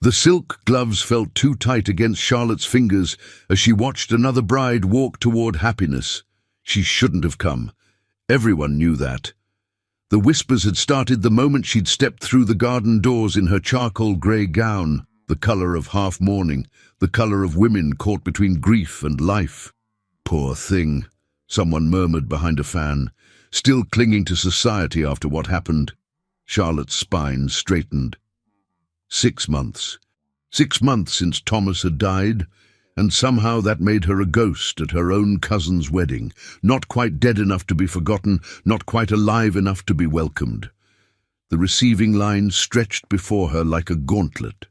The silk gloves felt too tight against Charlotte's fingers as she watched another bride walk toward happiness. She shouldn't have come. Everyone knew that. The whispers had started the moment she'd stepped through the garden doors in her charcoal grey gown, the colour of half-mourning, the colour of women caught between grief and life. "Poor thing," someone murmured behind a fan, still clinging to society after what happened. Charlotte's spine straightened. 6 months. 6 months since Thomas had died, and somehow that made her a ghost at her own cousin's wedding, not quite dead enough to be forgotten, not quite alive enough to be welcomed. The receiving line stretched before her like a gauntlet.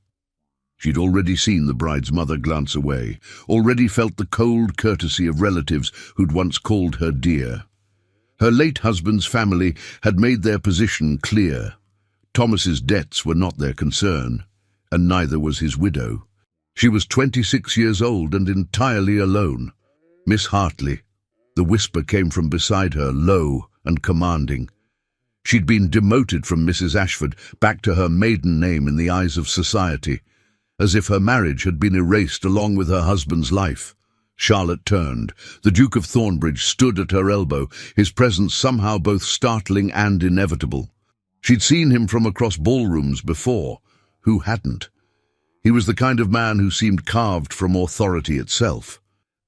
She'd already seen the bride's mother glance away, already felt the cold courtesy of relatives who'd once called her dear. Her late husband's family had made their position clear. Thomas's debts were not their concern, and neither was his widow. She was 26 years old and entirely alone. "Miss Hartley." The whisper came from beside her, low and commanding. She'd been demoted from Mrs. Ashford back to her maiden name in the eyes of society, as if her marriage had been erased along with her husband's life. Charlotte turned. The Duke of Thornbridge stood at her elbow, his presence somehow both startling and inevitable. She'd seen him from across ballrooms before. Who hadn't? He was the kind of man who seemed carved from authority itself.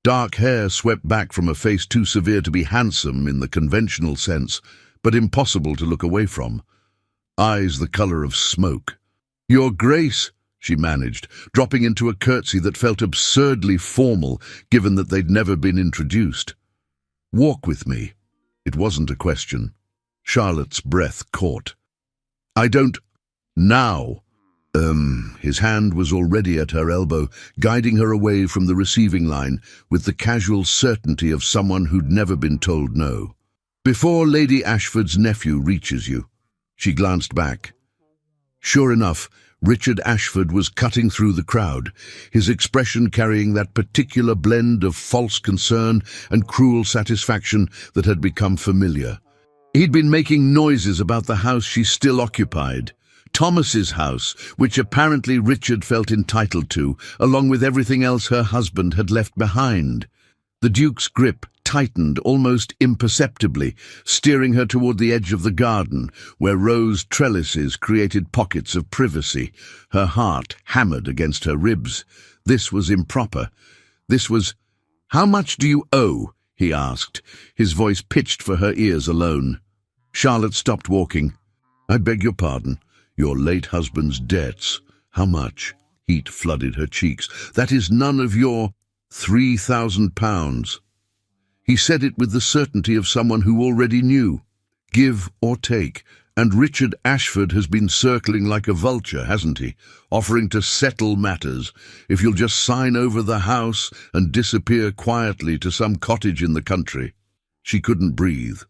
Dark hair swept back from a face too severe to be handsome in the conventional sense, but impossible to look away from. Eyes the colour of smoke. "Your Grace," she managed, dropping into a curtsy that felt absurdly formal, given that they'd never been introduced. "Walk with me." It wasn't a question. Charlotte's breath caught. "I don't... now." His hand was already at her elbow, guiding her away from the receiving line with the casual certainty of someone who'd never been told no. "Before Lady Ashford's nephew reaches you." She glanced back. Sure enough, Richard Ashford was cutting through the crowd, his expression carrying that particular blend of false concern and cruel satisfaction that had become familiar. He'd been making noises about the house she still occupied. Thomas's house, which apparently Richard felt entitled to, along with everything else her husband had left behind. The Duke's grip tightened almost imperceptibly, steering her toward the edge of the garden, where rose trellises created pockets of privacy. Her heart hammered against her ribs. This was improper. This was... "How much do you owe?" he asked, his voice pitched for her ears alone. Charlotte stopped walking. "I beg your pardon. Your late husband's debts. How much?" Heat flooded her cheeks. "That is none of your... £3,000. He said it with the certainty of someone who already knew. Give or take. And Richard Ashford has been circling like a vulture, hasn't he? Offering to settle matters. If you'll just sign over the house and disappear quietly to some cottage in the country." She couldn't breathe.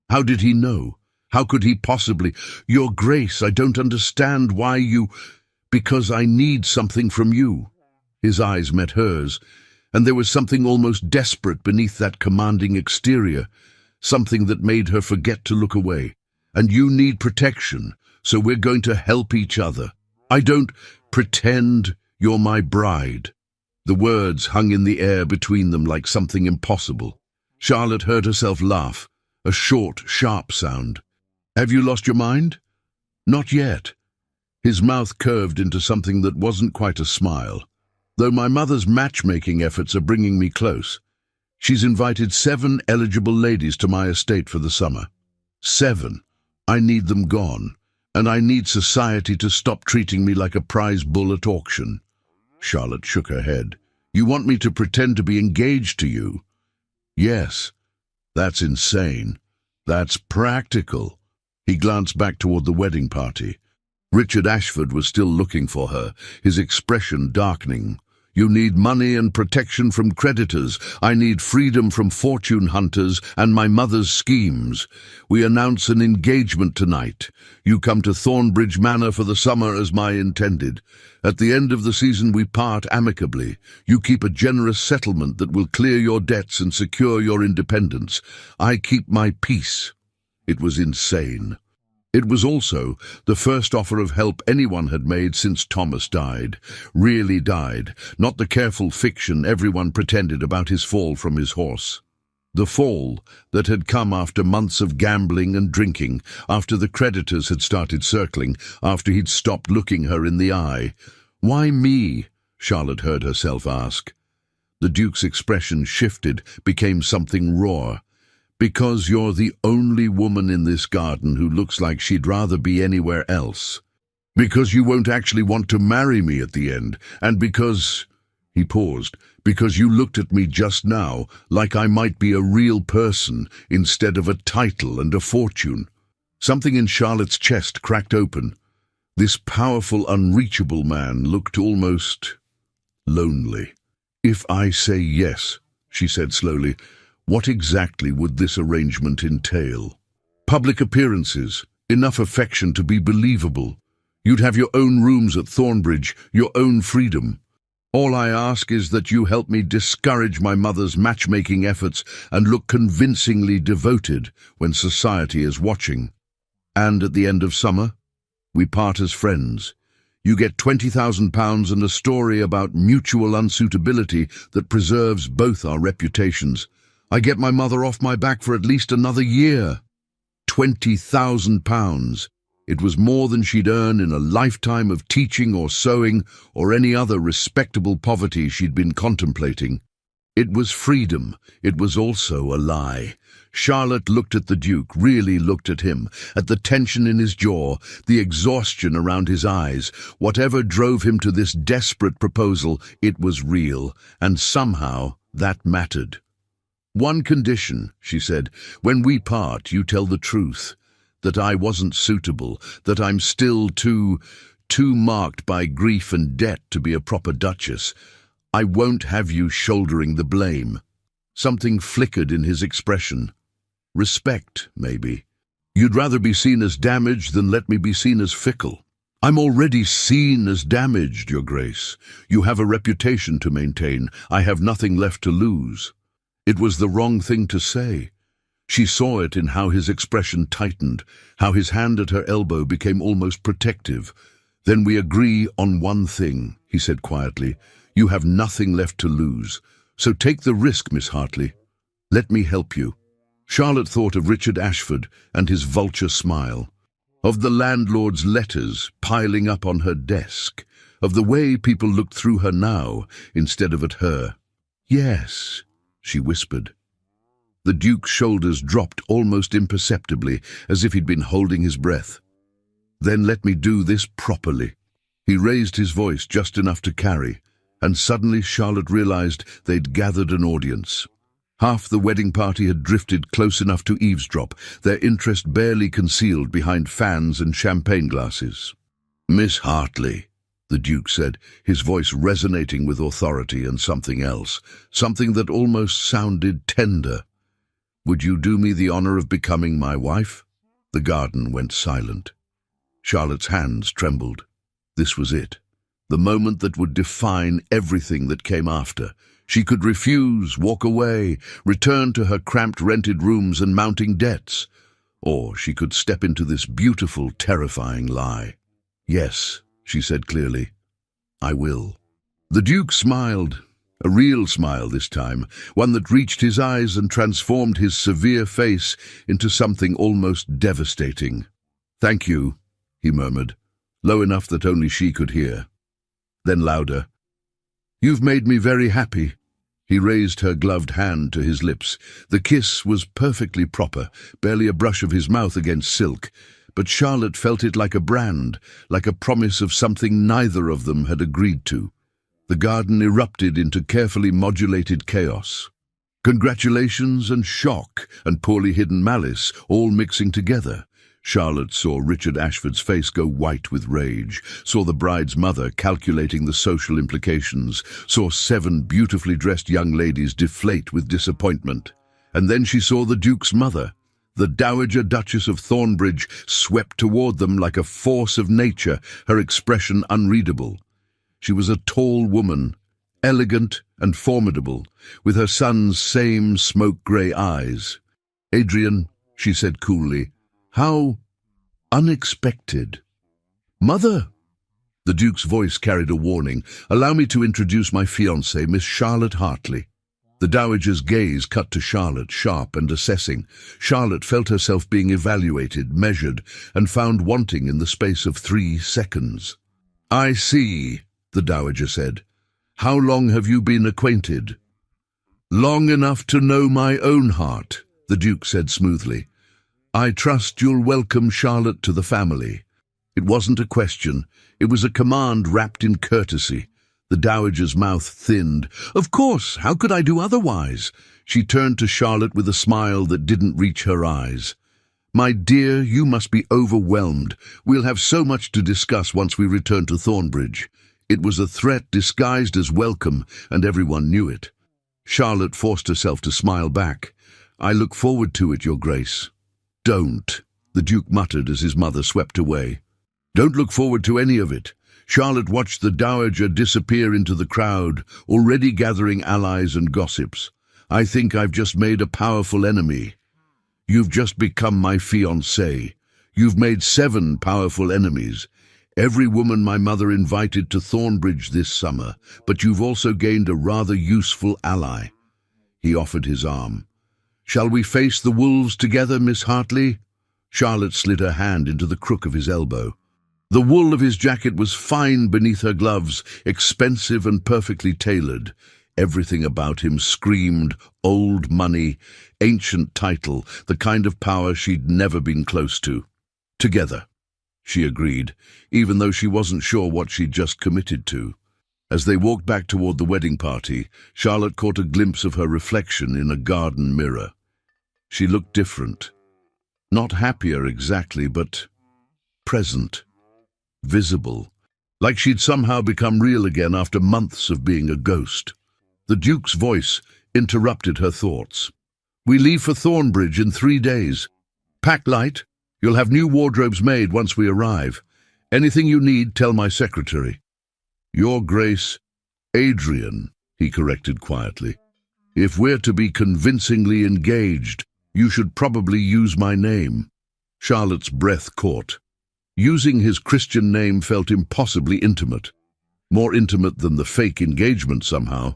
How did he know? How could he possibly? "Your Grace, I don't understand why you..." "Because I need something from you." His eyes met hers, and there was something almost desperate beneath that commanding exterior, something that made her forget to look away. "And you need protection, so we're going to help each other. I don't pretend you're my bride." The words hung in the air between them like something impossible. Charlotte heard herself laugh, a short, sharp sound. "Have you lost your mind?" "Not yet." His mouth curved into something that wasn't quite a smile. "Though my mother's matchmaking efforts are bringing me close. She's invited 7 eligible ladies to my estate for the summer. 7. I need them gone, and I need society to stop treating me like a prize bull at auction." Charlotte shook her head. "You want me to pretend to be engaged to you?" "Yes. That's insane. That's practical." He glanced back toward the wedding party. Richard Ashford was still looking for her, his expression darkening. "You need money and protection from creditors. I need freedom from fortune hunters and my mother's schemes. We announce an engagement tonight. You come to Thornbridge Manor for the summer as my intended. At the end of the season we part amicably. You keep a generous settlement that will clear your debts and secure your independence. I keep my peace." It was insane. It was also the first offer of help anyone had made since Thomas died. Really died, not the careful fiction everyone pretended about his fall from his horse. The fall that had come after months of gambling and drinking, after the creditors had started circling, after he'd stopped looking her in the eye. "Why me?" Charlotte heard herself ask. The Duke's expression shifted, became something raw. "Because you're the only woman in this garden who looks like she'd rather be anywhere else. Because you won't actually want to marry me at the end, and because—" He paused. "Because you looked at me just now like I might be a real person instead of a title and a fortune." Something in Charlotte's chest cracked open. This powerful, unreachable man looked almost lonely. "If I say yes," she said slowly, "what exactly would this arrangement entail?" "Public appearances, enough affection to be believable. You'd have your own rooms at Thornbridge, your own freedom. All I ask is that you help me discourage my mother's matchmaking efforts and look convincingly devoted when society is watching. And at the end of summer, we part as friends. You get £20,000 and a story about mutual unsuitability that preserves both our reputations. I get my mother off my back for at least another year." £20,000. It was more than she'd earn in a lifetime of teaching or sewing or any other respectable poverty she'd been contemplating. It was freedom. It was also a lie. Charlotte looked at the Duke, really looked at him, at the tension in his jaw, the exhaustion around his eyes. Whatever drove him to this desperate proposal, it was real, and somehow that mattered. "One condition," she said, "when we part, you tell the truth. That I wasn't suitable, that I'm still too marked by grief and debt to be a proper duchess. I won't have you shouldering the blame." Something flickered in his expression. Respect, maybe. "You'd rather be seen as damaged than let me be seen as fickle." "I'm already seen as damaged, Your Grace. You have a reputation to maintain. I have nothing left to lose." It was the wrong thing to say. She saw it in how his expression tightened, how his hand at her elbow became almost protective. "Then we agree on one thing," he said quietly. "You have nothing left to lose. So take the risk, Miss Hartley. Let me help you." Charlotte thought of Richard Ashford and his vulture smile, of the landlord's letters piling up on her desk, of the way people looked through her now instead of at her. "Yes," she whispered. The Duke's shoulders dropped almost imperceptibly, as if he'd been holding his breath. "Then let me do this properly." He raised his voice just enough to carry, and suddenly Charlotte realized they'd gathered an audience. Half the wedding party had drifted close enough to eavesdrop, their interest barely concealed behind fans and champagne glasses. "Miss Hartley," the Duke said, his voice resonating with authority and something else, something that almost sounded tender. "Would you do me the honor of becoming my wife?" The garden went silent. Charlotte's hands trembled. This was it, the moment that would define everything that came after. She could refuse, walk away, return to her cramped rented rooms and mounting debts. Or she could step into this beautiful, terrifying lie. "Yes," she said clearly, "I will." The Duke smiled. A real smile this time, one that reached his eyes and transformed his severe face into something almost devastating. "Thank you," he murmured, low enough that only she could hear. Then louder, "You've made me very happy." He raised her gloved hand to his lips. The kiss was perfectly proper, barely a brush of his mouth against silk, but Charlotte felt it like a brand, like a promise of something neither of them had agreed to. The garden erupted into carefully modulated chaos. Congratulations and shock and poorly hidden malice, all mixing together. Charlotte saw Richard Ashford's face go white with rage, saw the bride's mother calculating the social implications, saw 7 beautifully dressed young ladies deflate with disappointment. And then she saw the Duke's mother. The Dowager Duchess of Thornbridge swept toward them like a force of nature, her expression unreadable. She was a tall woman, elegant and formidable, with her son's same smoke-grey eyes. "Adrian," she said coolly, "how—" Unexpected. Mother! The Duke's voice carried a warning. Allow me to introduce my fiancée, Miss Charlotte Hartley. The Dowager's gaze cut to Charlotte, sharp and assessing. Charlotte felt herself being evaluated, measured, and found wanting in the space of 3 seconds. I see, the Dowager said. How long have you been acquainted? Long enough to know my own heart, the Duke said smoothly. I trust you'll welcome Charlotte to the family. It wasn't a question. It was a command wrapped in courtesy. The Dowager's mouth thinned. Of course, how could I do otherwise? She turned to Charlotte with a smile that didn't reach her eyes. My dear, you must be overwhelmed. We'll have so much to discuss once we return to Thornbridge. It was a threat disguised as welcome, and everyone knew it. Charlotte forced herself to smile back. I look forward to it, Your Grace. Don't, the Duke muttered as his mother swept away. Don't look forward to any of it. Charlotte watched the Dowager disappear into the crowd, already gathering allies and gossips. I think I've just made a powerful enemy. You've just become my fiancée. You've made 7 powerful enemies. Every woman my mother invited to Thornbridge this summer, but you've also gained a rather useful ally. He offered his arm. Shall we face the wolves together, Miss Hartley? Charlotte slid her hand into the crook of his elbow. The wool of his jacket was fine beneath her gloves, expensive and perfectly tailored. Everything about him screamed old money, ancient title, the kind of power she'd never been close to. Together, she agreed, even though she wasn't sure what she'd just committed to. As they walked back toward the wedding party, Charlotte caught a glimpse of her reflection in a garden mirror. She looked different. Not happier exactly, but present. Visible, like she'd somehow become real again after months of being a ghost. The Duke's voice interrupted her thoughts. We leave for Thornbridge in 3 days. Pack light. You'll have new wardrobes made once we arrive. Anything you need, tell my secretary. Your Grace, Adrian, he corrected quietly. If we're to be convincingly engaged, you should probably use my name. Charlotte's breath caught. Using his Christian name felt impossibly intimate. More intimate than the fake engagement somehow.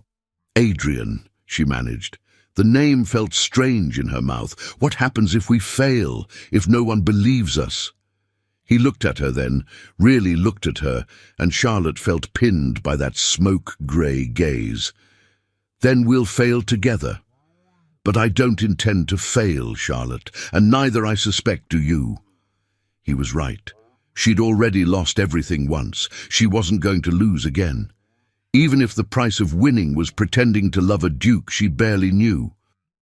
Adrian, she managed. The name felt strange in her mouth. What happens if we fail, if no one believes us? He looked at her then, really looked at her, and Charlotte felt pinned by that smoke-grey gaze. Then we'll fail together. But I don't intend to fail, Charlotte, and neither, I suspect, do you. He was right. She'd already lost everything once. She wasn't going to lose again. Even if the price of winning was pretending to love a duke she barely knew.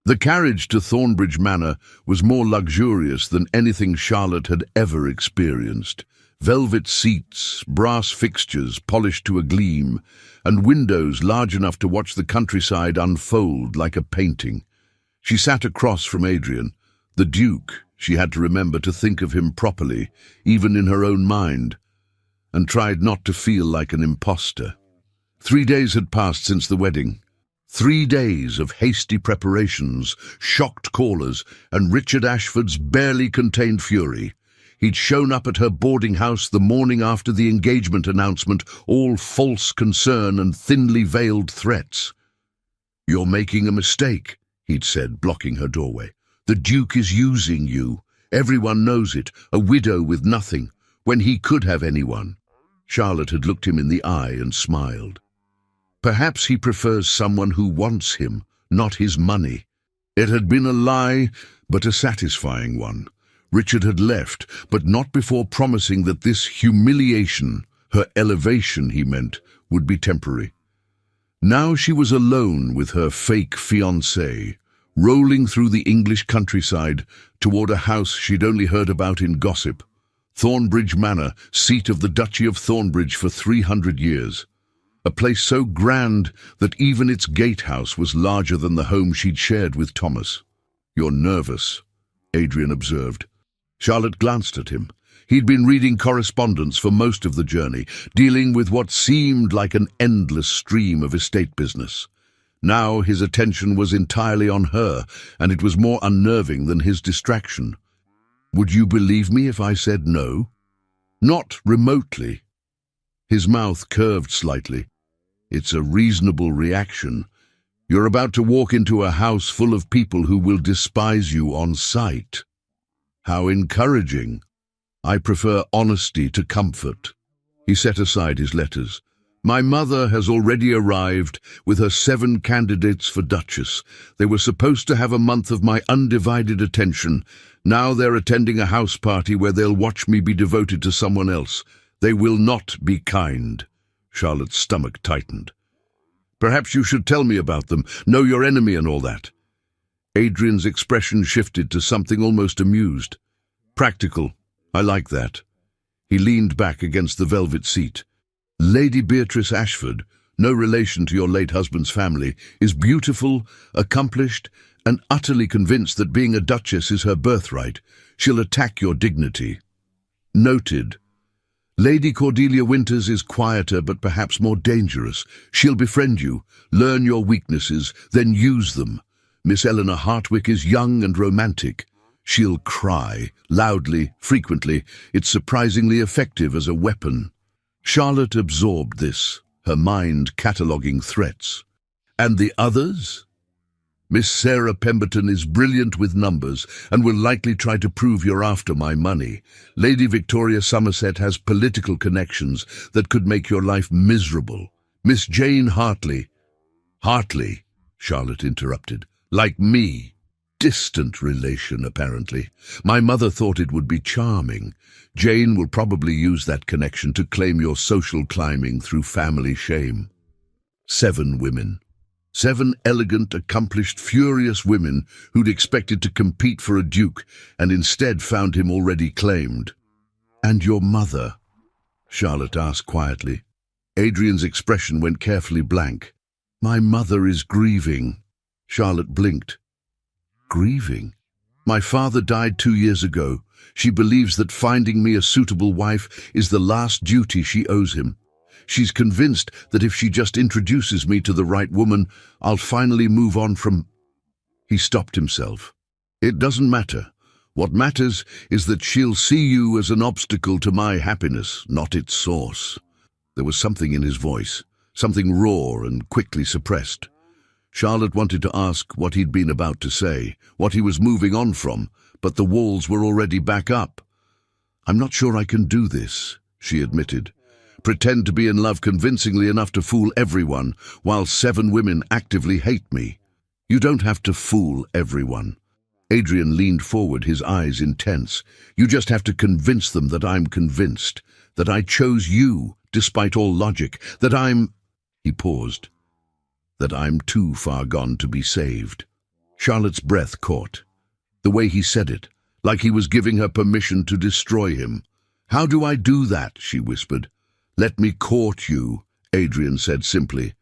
The carriage to Thornbridge Manor was more luxurious than anything Charlotte had ever experienced. Velvet seats, brass fixtures polished to a gleam, and windows large enough to watch the countryside unfold like a painting. She sat across from Adrian. The Duke, she had to remember to think of him properly, even in her own mind, and tried not to feel like an imposter. 3 days had passed since the wedding. 3 days of hasty preparations, shocked callers, and Richard Ashford's barely contained fury. He'd shown up at her boarding house the morning after the engagement announcement, all false concern and thinly veiled threats. You're making a mistake, he'd said, blocking her doorway. The Duke is using you. Everyone knows it, a widow with nothing, when he could have anyone. Charlotte had looked him in the eye and smiled. Perhaps he prefers someone who wants him, not his money. It had been a lie, but a satisfying one. Richard had left, but not before promising that this humiliation, her elevation, he meant, would be temporary. Now she was alone with her fake fiancé, rolling through the English countryside toward a house she'd only heard about in gossip. Thornbridge Manor, seat of the Duchy of Thornbridge for 300 years. A place so grand that even its gatehouse was larger than the home she'd shared with Thomas. You're nervous, Adrian observed. Charlotte glanced at him. He'd been reading correspondence for most of the journey, dealing with what seemed like an endless stream of estate business. Now his attention was entirely on her, and it was more unnerving than his distraction. Would you believe me if I said no? Not remotely. His mouth curved slightly. It's a reasonable reaction. You're about to walk into a house full of people who will despise you on sight. How encouraging. I prefer honesty to comfort. He set aside his letters. My mother has already arrived with her 7 candidates for Duchess. They were supposed to have a month of my undivided attention. Now they're attending a house party where they'll watch me be devoted to someone else. They will not be kind. Charlotte's stomach tightened. Perhaps you should tell me about them, know your enemy and all that. Adrian's expression shifted to something almost amused. Practical. I like that. He leaned back against the velvet seat. Lady Beatrice Ashford, no relation to your late husband's family, is beautiful, accomplished, and utterly convinced that being a duchess is her birthright. She'll attack your dignity. Noted. Lady Cordelia Winters is quieter but perhaps more dangerous. She'll befriend you, learn your weaknesses, then use them. Miss Eleanor Hartwick is young and romantic. She'll cry, loudly, frequently. It's surprisingly effective as a weapon. Charlotte absorbed this, her mind cataloguing threats. And the others? Miss Sarah Pemberton is brilliant with numbers and will likely try to prove you're after my money. Lady Victoria Somerset has political connections that could make your life miserable. Miss Jane Hartley. Hartley, Charlotte interrupted. Like me. Distant relation, apparently. My mother thought it would be charming. Jane will probably use that connection to claim your social climbing through family shame. 7 women. 7 elegant, accomplished, furious women who'd expected to compete for a duke and instead found him already claimed. And your mother? Charlotte asked quietly. Adrian's expression went carefully blank. My mother is grieving. Charlotte blinked. Grieving? My father died 2 years ago. She believes that finding me a suitable wife is the last duty she owes him. She's convinced that if she just introduces me to the right woman, I'll finally move on from... He stopped himself. It doesn't matter. What matters is that she'll see you as an obstacle to my happiness, not its source. There was something in his voice, something raw and quickly suppressed. Charlotte wanted to ask what he'd been about to say, what he was moving on from, but the walls were already back up. I'm not sure I can do this, she admitted. Pretend to be in love convincingly enough to fool everyone, while 7 women actively hate me. You don't have to fool everyone. Adrian leaned forward, his eyes intense. You just have to convince them that I'm convinced, that I chose you, despite all logic, that I'm... He paused. That I'm too far gone to be saved. Charlotte's breath caught. The way he said it, like he was giving her permission to destroy him. How do I do that? She whispered. Let me court you, Adrian said simply.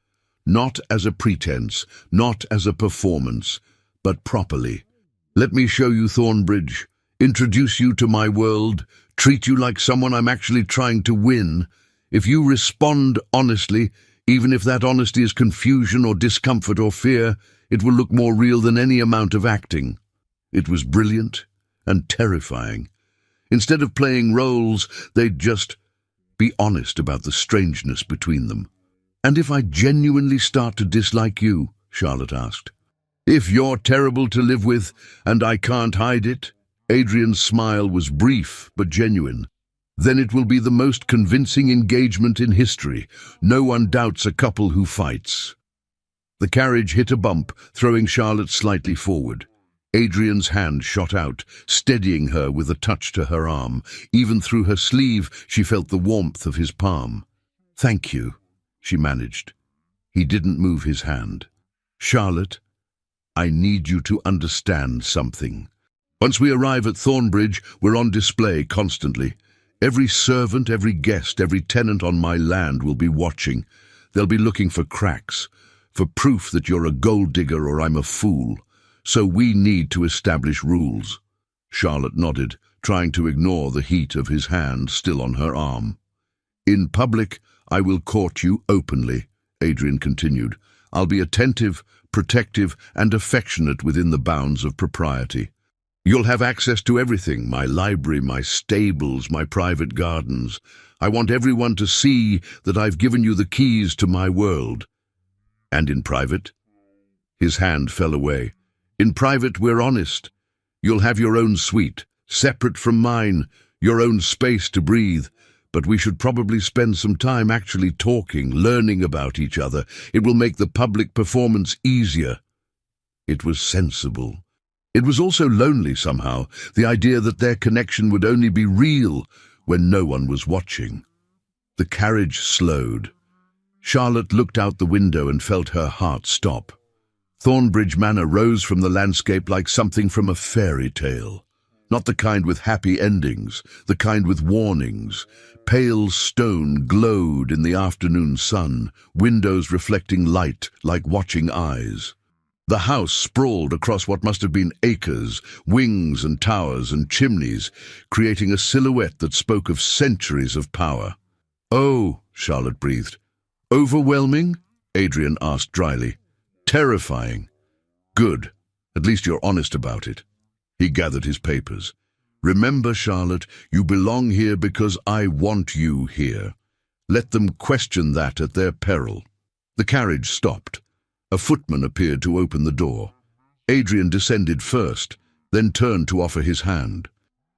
Not as a pretense, not as a performance, but properly. Let me show you Thornbridge, introduce you to my world, treat you like someone I'm actually trying to win. If you respond honestly, even if that honesty is confusion or discomfort or fear, it will look more real than any amount of acting. It was brilliant and terrifying. Instead of playing roles, they'd just be honest about the strangeness between them. And if I genuinely start to dislike you, Charlotte asked. If you're terrible to live with and I can't hide it, Adrian's smile was brief but genuine. Then it will be the most convincing engagement in history. No one doubts a couple who fights. The carriage hit a bump, throwing Charlotte slightly forward. Adrian's hand shot out, steadying her with a touch to her arm. Even through her sleeve, she felt the warmth of his palm. Thank you, she managed. He didn't move his hand. Charlotte, I need you to understand something. Once we arrive at Thornbridge, we're on display constantly. Every servant, every guest, every tenant on my land will be watching. They'll be looking for cracks, for proof that you're a gold digger or I'm a fool. So we need to establish rules. Charlotte nodded, trying to ignore the heat of his hand still on her arm. In public, I will court you openly, Adrian continued. I'll be attentive, protective, and affectionate within the bounds of propriety. You'll have access to everything, my library, my stables, my private gardens. I want everyone to see that I've given you the keys to my world. And in private? His hand fell away. In private, we're honest. You'll have your own suite, separate from mine, your own space to breathe. But we should probably spend some time actually talking, learning about each other. It will make the public performance easier. It was sensible. It was also lonely somehow, the idea that their connection would only be real when no one was watching. The carriage slowed. Charlotte looked out the window and felt her heart stop. Thornbridge Manor rose from the landscape like something from a fairy tale. Not the kind with happy endings, the kind with warnings. Pale stone glowed in the afternoon sun, windows reflecting light like watching eyes. The house sprawled across what must have been acres, wings and towers and chimneys, creating a silhouette that spoke of centuries of power. "Oh," Charlotte breathed. "Overwhelming?" Adrian asked dryly. "Terrifying." "Good. At least you're honest about it." He gathered his papers. "Remember, Charlotte, you belong here because I want you here. Let them question that at their peril." The carriage stopped. A footman appeared to open the door. Adrian descended first, then turned to offer his hand.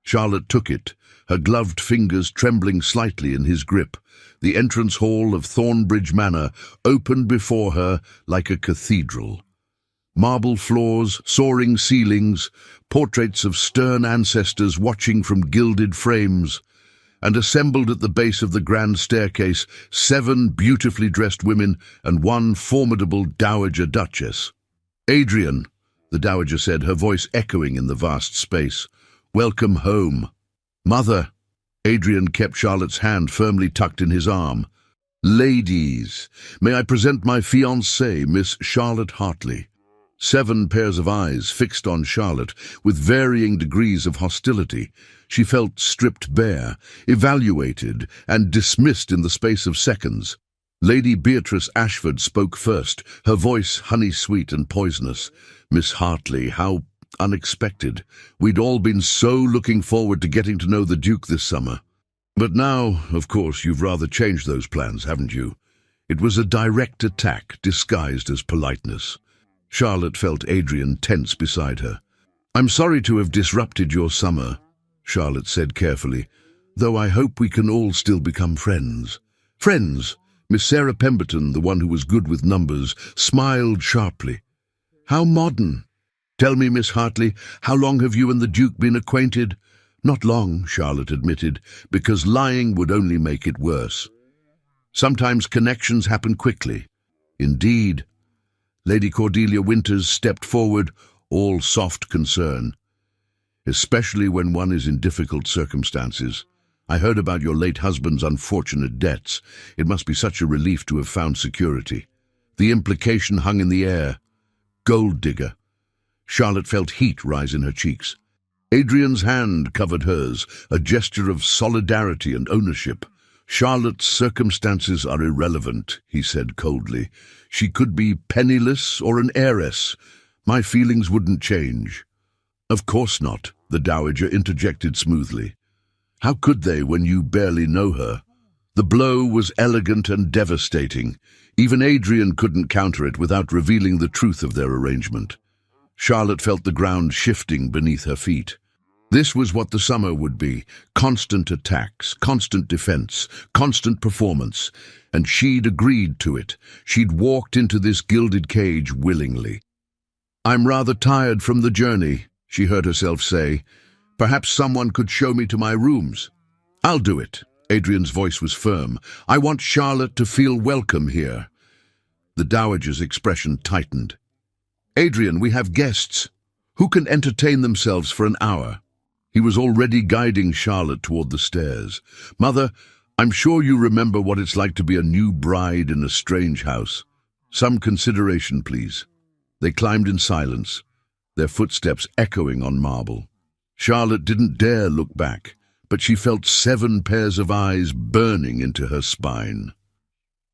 Charlotte took it, her gloved fingers trembling slightly in his grip. The entrance hall of Thornbridge Manor opened before her like a cathedral. Marble floors, soaring ceilings, portraits of stern ancestors watching from gilded frames, and assembled at the base of the grand staircase 7 beautifully dressed women and 1 formidable dowager duchess. "Adrian," the dowager said, her voice echoing in the vast space, "welcome home." "Mother." Adrian kept Charlotte's hand firmly tucked in his arm. "Ladies, may I present my fiancée, Miss Charlotte Hartley." 7 pairs of eyes fixed on Charlotte with varying degrees of hostility. She felt stripped bare, evaluated, and dismissed in the space of seconds. Lady Beatrice Ashford spoke first, her voice honey-sweet and poisonous. "Miss Hartley, how unexpected. We'd all been so looking forward to getting to know the Duke this summer. But now, of course, you've rather changed those plans, haven't you?" It was a direct attack disguised as politeness. Charlotte felt Adrian tense beside her. "I'm sorry to have disrupted your summer," Charlotte said carefully, "though I hope we can all still become friends." "Friends?" Miss Sarah Pemberton, the one who was good with numbers, smiled sharply. "How modern. Tell me, Miss Hartley, how long have you and the Duke been acquainted?" "Not long," Charlotte admitted, because lying would only make it worse. "Sometimes connections happen quickly." "Indeed." Lady Cordelia Winters stepped forward, all soft concern. "Especially when one is in difficult circumstances. I heard about your late husband's unfortunate debts. It must be such a relief to have found security." The implication hung in the air. Gold digger. Charlotte felt heat rise in her cheeks. Adrian's hand covered hers, a gesture of solidarity and ownership. "Charlotte's circumstances are irrelevant," he said coldly. "She could be penniless or an heiress. My feelings wouldn't change." "Of course not," the dowager interjected smoothly. "How could they when you barely know her?" The blow was elegant and devastating. Even Adrian couldn't counter it without revealing the truth of their arrangement. Charlotte felt the ground shifting beneath her feet. This was what the summer would be: constant attacks, constant defense, constant performance. And she'd agreed to it. She'd walked into this gilded cage willingly. "I'm rather tired from the journey," she heard herself say. "Perhaps someone could show me to my rooms." "I'll do it." Adrian's voice was firm. "I want Charlotte to feel welcome here." The dowager's expression tightened. "Adrian, we have guests. Who can entertain themselves for an hour?" He was already guiding Charlotte toward the stairs. "Mother, I'm sure you remember what it's like to be a new bride in a strange house. Some consideration, please." They climbed in silence, their footsteps echoing on marble. Charlotte didn't dare look back, but she felt 7 pairs of eyes burning into her spine.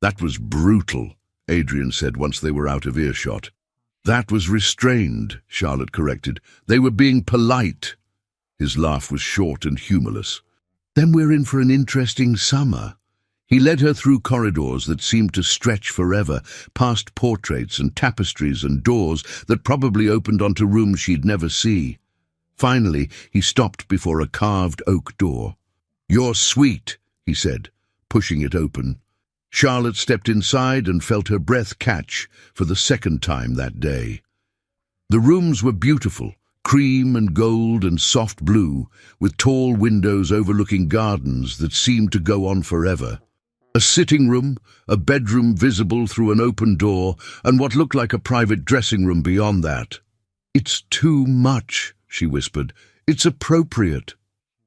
"That was brutal," Adrian said once they were out of earshot. That was restrained, Charlotte corrected. They were being polite. His laugh was short and humorless. Then we're in for an interesting summer. He led her through corridors that seemed to stretch forever, past portraits and tapestries and doors that probably opened onto rooms she'd never see. Finally, he stopped before a carved oak door. "You're sweet," he said, pushing it open. Charlotte stepped inside and felt her breath catch for the second time that day. The rooms were beautiful, cream and gold and soft blue, with tall windows overlooking gardens that seemed to go on forever. A sitting room, a bedroom visible through an open door, and what looked like a private dressing room beyond that. "It's too much," she whispered. "It's appropriate."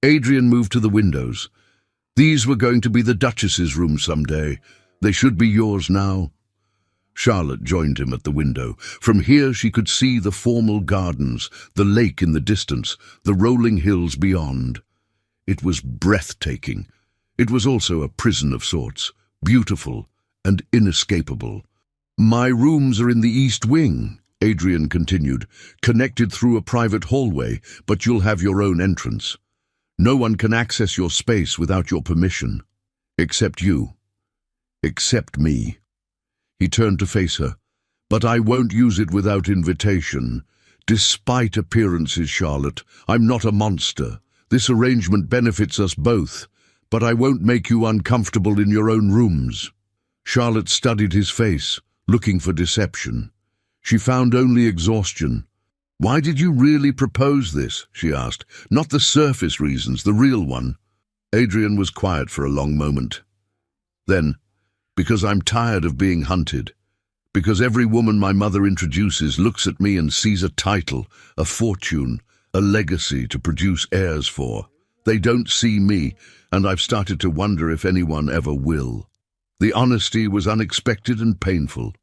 Adrian moved to the windows. "These were going to be the Duchess's room someday. They should be yours now." Charlotte joined him at the window. From here she could see the formal gardens, the lake in the distance, the rolling hills beyond. It was breathtaking. It was also a prison of sorts, beautiful and inescapable. "My rooms are in the East Wing," Adrian continued, "connected through a private hallway, but you'll have your own entrance. No one can access your space without your permission. Except you. Except me." He turned to face her. "But I won't use it without invitation. Despite appearances, Charlotte, I'm not a monster. This arrangement benefits us both, but I won't make you uncomfortable in your own rooms." Charlotte studied his face, looking for deception. She found only exhaustion. "Why did you really propose this?" she asked. "Not the surface reasons, the real one." Adrian was quiet for a long moment. Then, "Because I'm tired of being hunted. Because every woman my mother introduces looks at me and sees a title, a fortune, a legacy to produce heirs for. They don't see me, and I've started to wonder if anyone ever will." The honesty was unexpected and painful.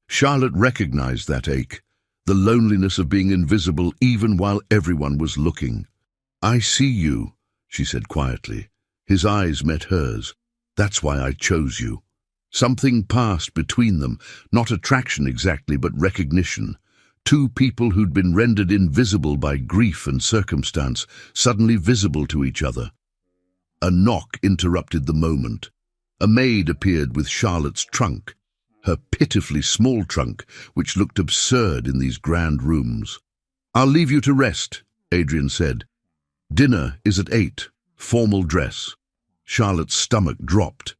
Charlotte recognized that ache, the loneliness of being invisible even while everyone was looking. "I see you," she said quietly. His eyes met hers. "That's why I chose you." Something passed between them, not attraction exactly, but recognition. Two people who'd been rendered invisible by grief and circumstance, suddenly visible to each other. A knock interrupted the moment. A maid appeared with Charlotte's trunk, her pitifully small trunk, which looked absurd in these grand rooms. "I'll leave you to rest," Adrian said. "Dinner is at 8, formal dress." Charlotte's stomach dropped.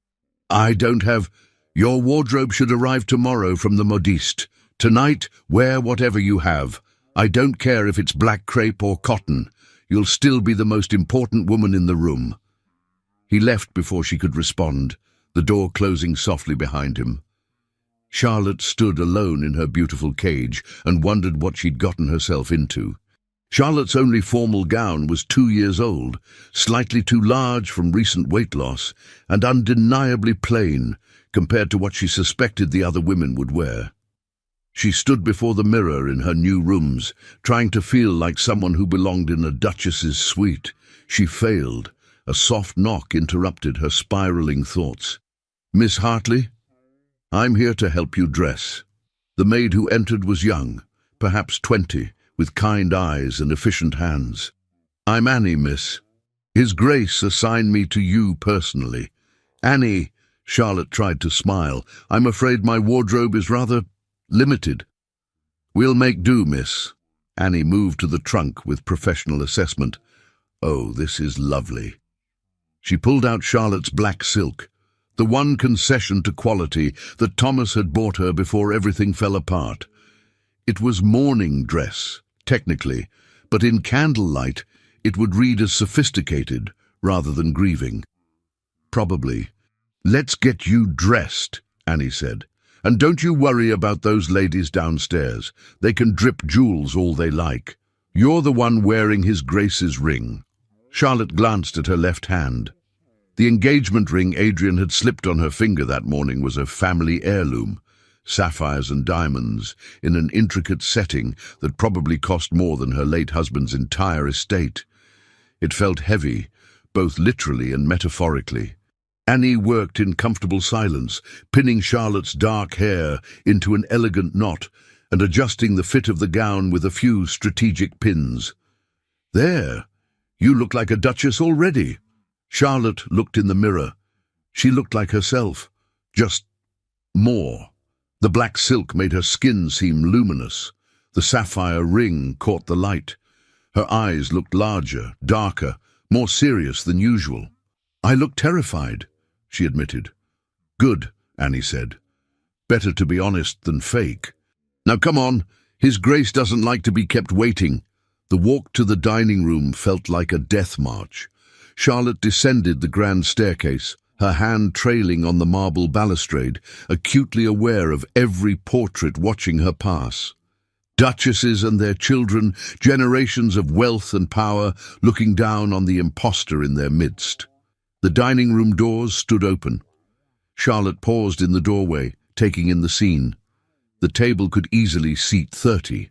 "I don't have—" "Your wardrobe should arrive tomorrow from the modiste. Tonight, wear whatever you have. I don't care if it's black crepe or cotton. You'll still be the most important woman in the room." He left before she could respond, the door closing softly behind him. Charlotte stood alone in her beautiful cage and wondered what she'd gotten herself into. Charlotte's only formal gown was 2 years old, slightly too large from recent weight loss, and undeniably plain compared to what she suspected the other women would wear. She stood before the mirror in her new rooms, trying to feel like someone who belonged in a duchess's suite. She failed. A soft knock interrupted her spiraling thoughts. "Miss Hartley? I'm here to help you dress." The maid who entered was young, perhaps 20, with kind eyes and efficient hands. "I'm Annie, miss. His Grace assigned me to you personally." "Annie," Charlotte tried to smile, "I'm afraid my wardrobe is rather limited." "We'll make do, miss." Annie moved to the trunk with professional assessment. "Oh, this is lovely." She pulled out Charlotte's black silk, the one concession to quality that Thomas had bought her before everything fell apart. It was morning dress, technically, but in candlelight it would read as sophisticated rather than grieving. Probably. "Let's get you dressed," Annie said. "And don't you worry about those ladies downstairs. They can drip jewels all they like. You're the one wearing His Grace's ring." Charlotte glanced at her left hand. The engagement ring Adrian had slipped on her finger that morning was a family heirloom, sapphires and diamonds, in an intricate setting that probably cost more than her late husband's entire estate. It felt heavy, both literally and metaphorically. Annie worked in comfortable silence, pinning Charlotte's dark hair into an elegant knot and adjusting the fit of the gown with a few strategic pins. "There, you look like a duchess already." Charlotte looked in the mirror. She looked like herself, just more. The black silk made her skin seem luminous. The sapphire ring caught the light. Her eyes looked larger, darker, more serious than usual. "I look terrified," she admitted. "Good," Annie said. "Better to be honest than fake. Now come on, His Grace doesn't like to be kept waiting." The walk to the dining room felt like a death march. Charlotte descended the grand staircase, her hand trailing on the marble balustrade, acutely aware of every portrait watching her pass. Duchesses and their children, generations of wealth and power, looking down on the impostor in their midst. The dining room doors stood open. Charlotte paused in the doorway, taking in the scene. The table could easily seat 30.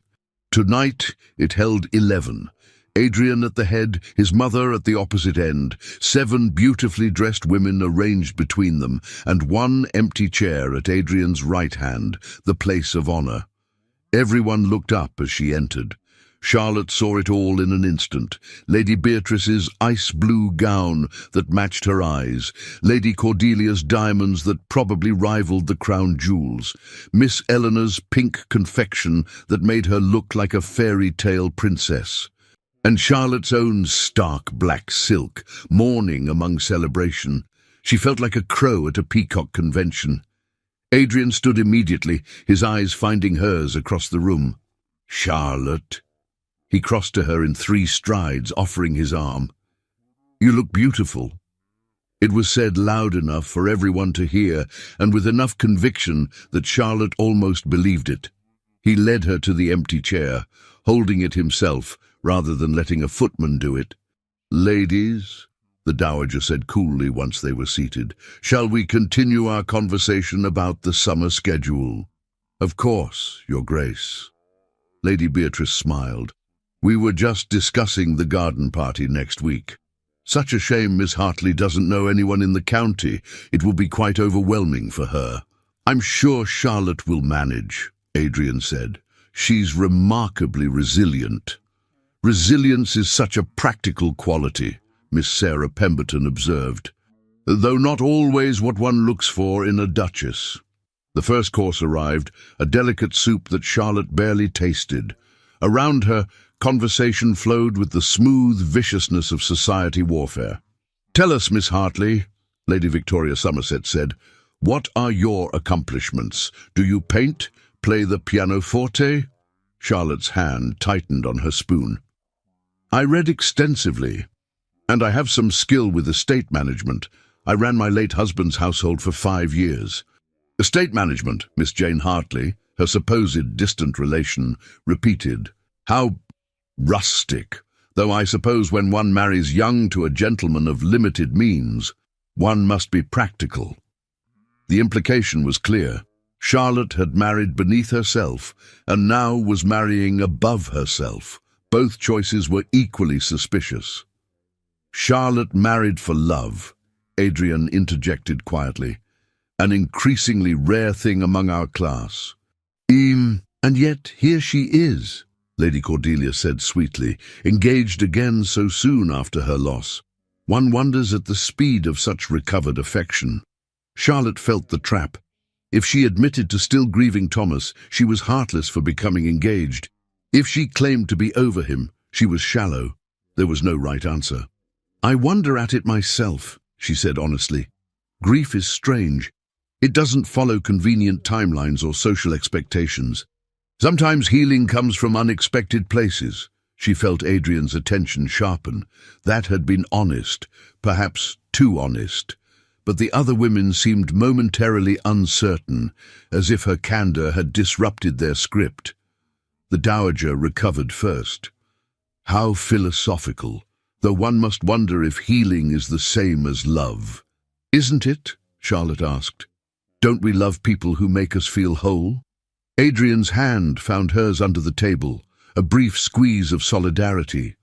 Tonight it held 11. Adrian at the head, his mother at the opposite end, 7 beautifully dressed women arranged between them, and one empty chair at Adrian's right hand, the place of honor. Everyone looked up as she entered. Charlotte saw it all in an instant. Lady Beatrice's ice-blue gown that matched her eyes, Lady Cordelia's diamonds that probably rivaled the crown jewels, Miss Eleanor's pink confection that made her look like a fairy tale princess, and Charlotte's own stark black silk, mourning among celebration. She felt like a crow at a peacock convention. Adrian stood immediately, his eyes finding hers across the room. "Charlotte." He crossed to her in 3 strides, offering his arm. "You look beautiful." It was said loud enough for everyone to hear, and with enough conviction that Charlotte almost believed it. He led her to the empty chair, holding it himself, rather than letting a footman do it. "Ladies," the dowager said coolly once they were seated, "shall we continue our conversation about the summer schedule?" "Of course, Your Grace." Lady Beatrice smiled. "We were just discussing the garden party next week. Such a shame Miss Hartley doesn't know anyone in the county. It will be quite overwhelming for her." "I'm sure Charlotte will manage," Adrian said. "She's remarkably resilient." "Resilience is such a practical quality," Miss Sarah Pemberton observed, "though not always what one looks for in a duchess." The first course arrived, a delicate soup that Charlotte barely tasted. Around her, conversation flowed with the smooth viciousness of society warfare. "Tell us, Miss Hartley," Lady Victoria Somerset said, "what are your accomplishments? Do you paint? Play the pianoforte?" Charlotte's hand tightened on her spoon. "I read extensively, and I have some skill with estate management. I ran my late husband's household for 5 years." "Estate management," Miss Jane Hartley, her supposed distant relation, repeated. "How rustic, though I suppose when one marries young to a gentleman of limited means, one must be practical." The implication was clear. Charlotte had married beneath herself, and now was marrying above herself. Both choices were equally suspicious. "Charlotte married for love," Adrian interjected quietly, "an increasingly rare thing among our class." And yet here she is," Lady Cordelia said sweetly, "engaged again so soon after her loss. One wonders at the speed of such recovered affection." Charlotte felt the trap. If she admitted to still grieving Thomas, she was heartless for becoming engaged. If she claimed to be over him, she was shallow. There was no right answer. "I wonder at it myself," she said honestly. "Grief is strange. It doesn't follow convenient timelines or social expectations. Sometimes healing comes from unexpected places." She felt Adrian's attention sharpen. That had been honest, perhaps too honest. But the other women seemed momentarily uncertain, as if her candor had disrupted their script. The dowager recovered first. "How philosophical, though one must wonder if healing is the same as love." "Isn't it?" Charlotte asked. "Don't we love people who make us feel whole?" Adrian's hand found hers under the table, a brief squeeze of solidarity.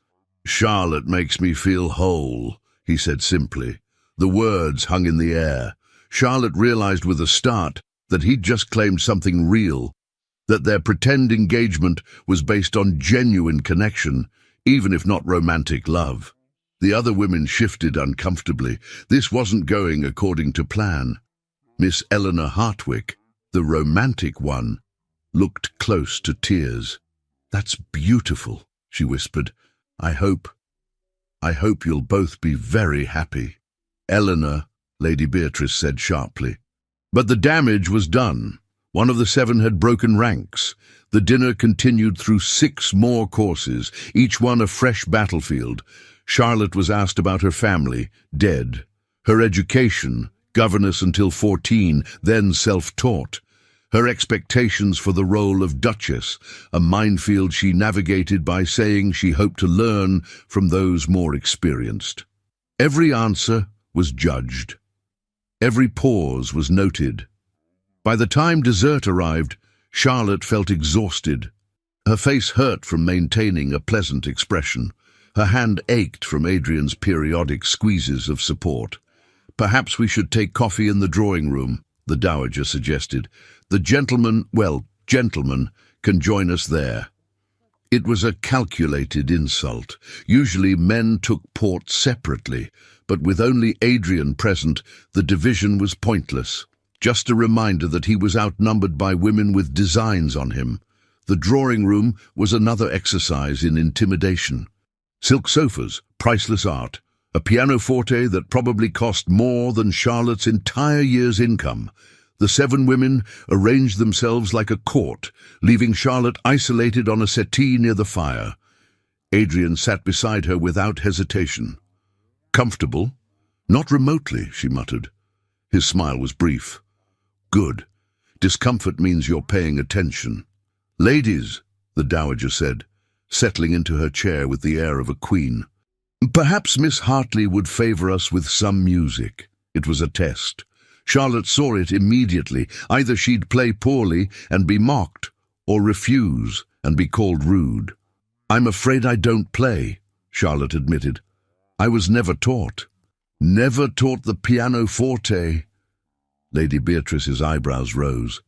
"Charlotte makes me feel whole," he said simply. The words hung in the air. Charlotte realized with a start that he'd just claimed something real. that their pretend engagement was based on genuine connection, even if not romantic love. The other women shifted uncomfortably. This wasn't going according to plan. Miss Eleanor Hartwick, the romantic one, looked close to tears. "That's beautiful," she whispered. I hope you'll both be very happy." "Eleanor," Lady Beatrice said sharply. But the damage was done. One of the 7 had broken ranks. The dinner continued through 6 more courses, each one a fresh battlefield. Charlotte was asked about her family, dead. Her education, governess until 14, then self-taught. Her expectations for the role of Duchess, a minefield she navigated by saying she hoped to learn from those more experienced. Every answer was judged. Every pause was noted. By the time dessert arrived, Charlotte felt exhausted. Her face hurt from maintaining a pleasant expression. Her hand ached from Adrian's periodic squeezes of support. "Perhaps we should take coffee in the drawing room," the Dowager suggested. "The gentlemen can join us there." It was a calculated insult. Usually men took port separately, but with only Adrian present, the division was pointless. Just a reminder that he was outnumbered by women with designs on him. The drawing room was another exercise in intimidation. Silk sofas, priceless art, a pianoforte that probably cost more than Charlotte's entire year's income. The 7 women arranged themselves like a court, leaving Charlotte isolated on a settee near the fire. Adrian sat beside her without hesitation. "Comfortable?" "Not remotely," she muttered. His smile was brief. "Good. Discomfort means you're paying attention." "Ladies," the Dowager said, settling into her chair with the air of a queen. "Perhaps Miss Hartley would favor us with some music." It was a test. Charlotte saw it immediately. Either she'd play poorly and be mocked, or refuse and be called rude. "I'm afraid I don't play," Charlotte admitted. "I was never taught." "Never taught the pianoforte?" Lady Beatrice's eyebrows rose.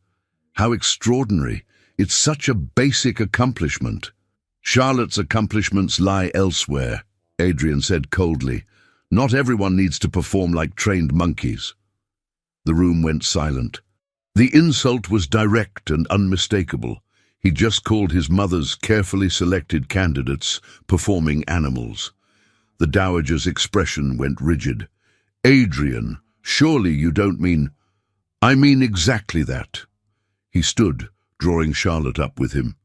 "How extraordinary. It's such a basic accomplishment." "Charlotte's accomplishments lie elsewhere," Adrian said coldly. "Not everyone needs to perform like trained monkeys." The room went silent. The insult was direct and unmistakable. He just called his mother's carefully selected candidates performing animals. The Dowager's expression went rigid. "Adrian, surely you don't mean—" "I mean exactly that." He stood, drawing Charlotte up with him.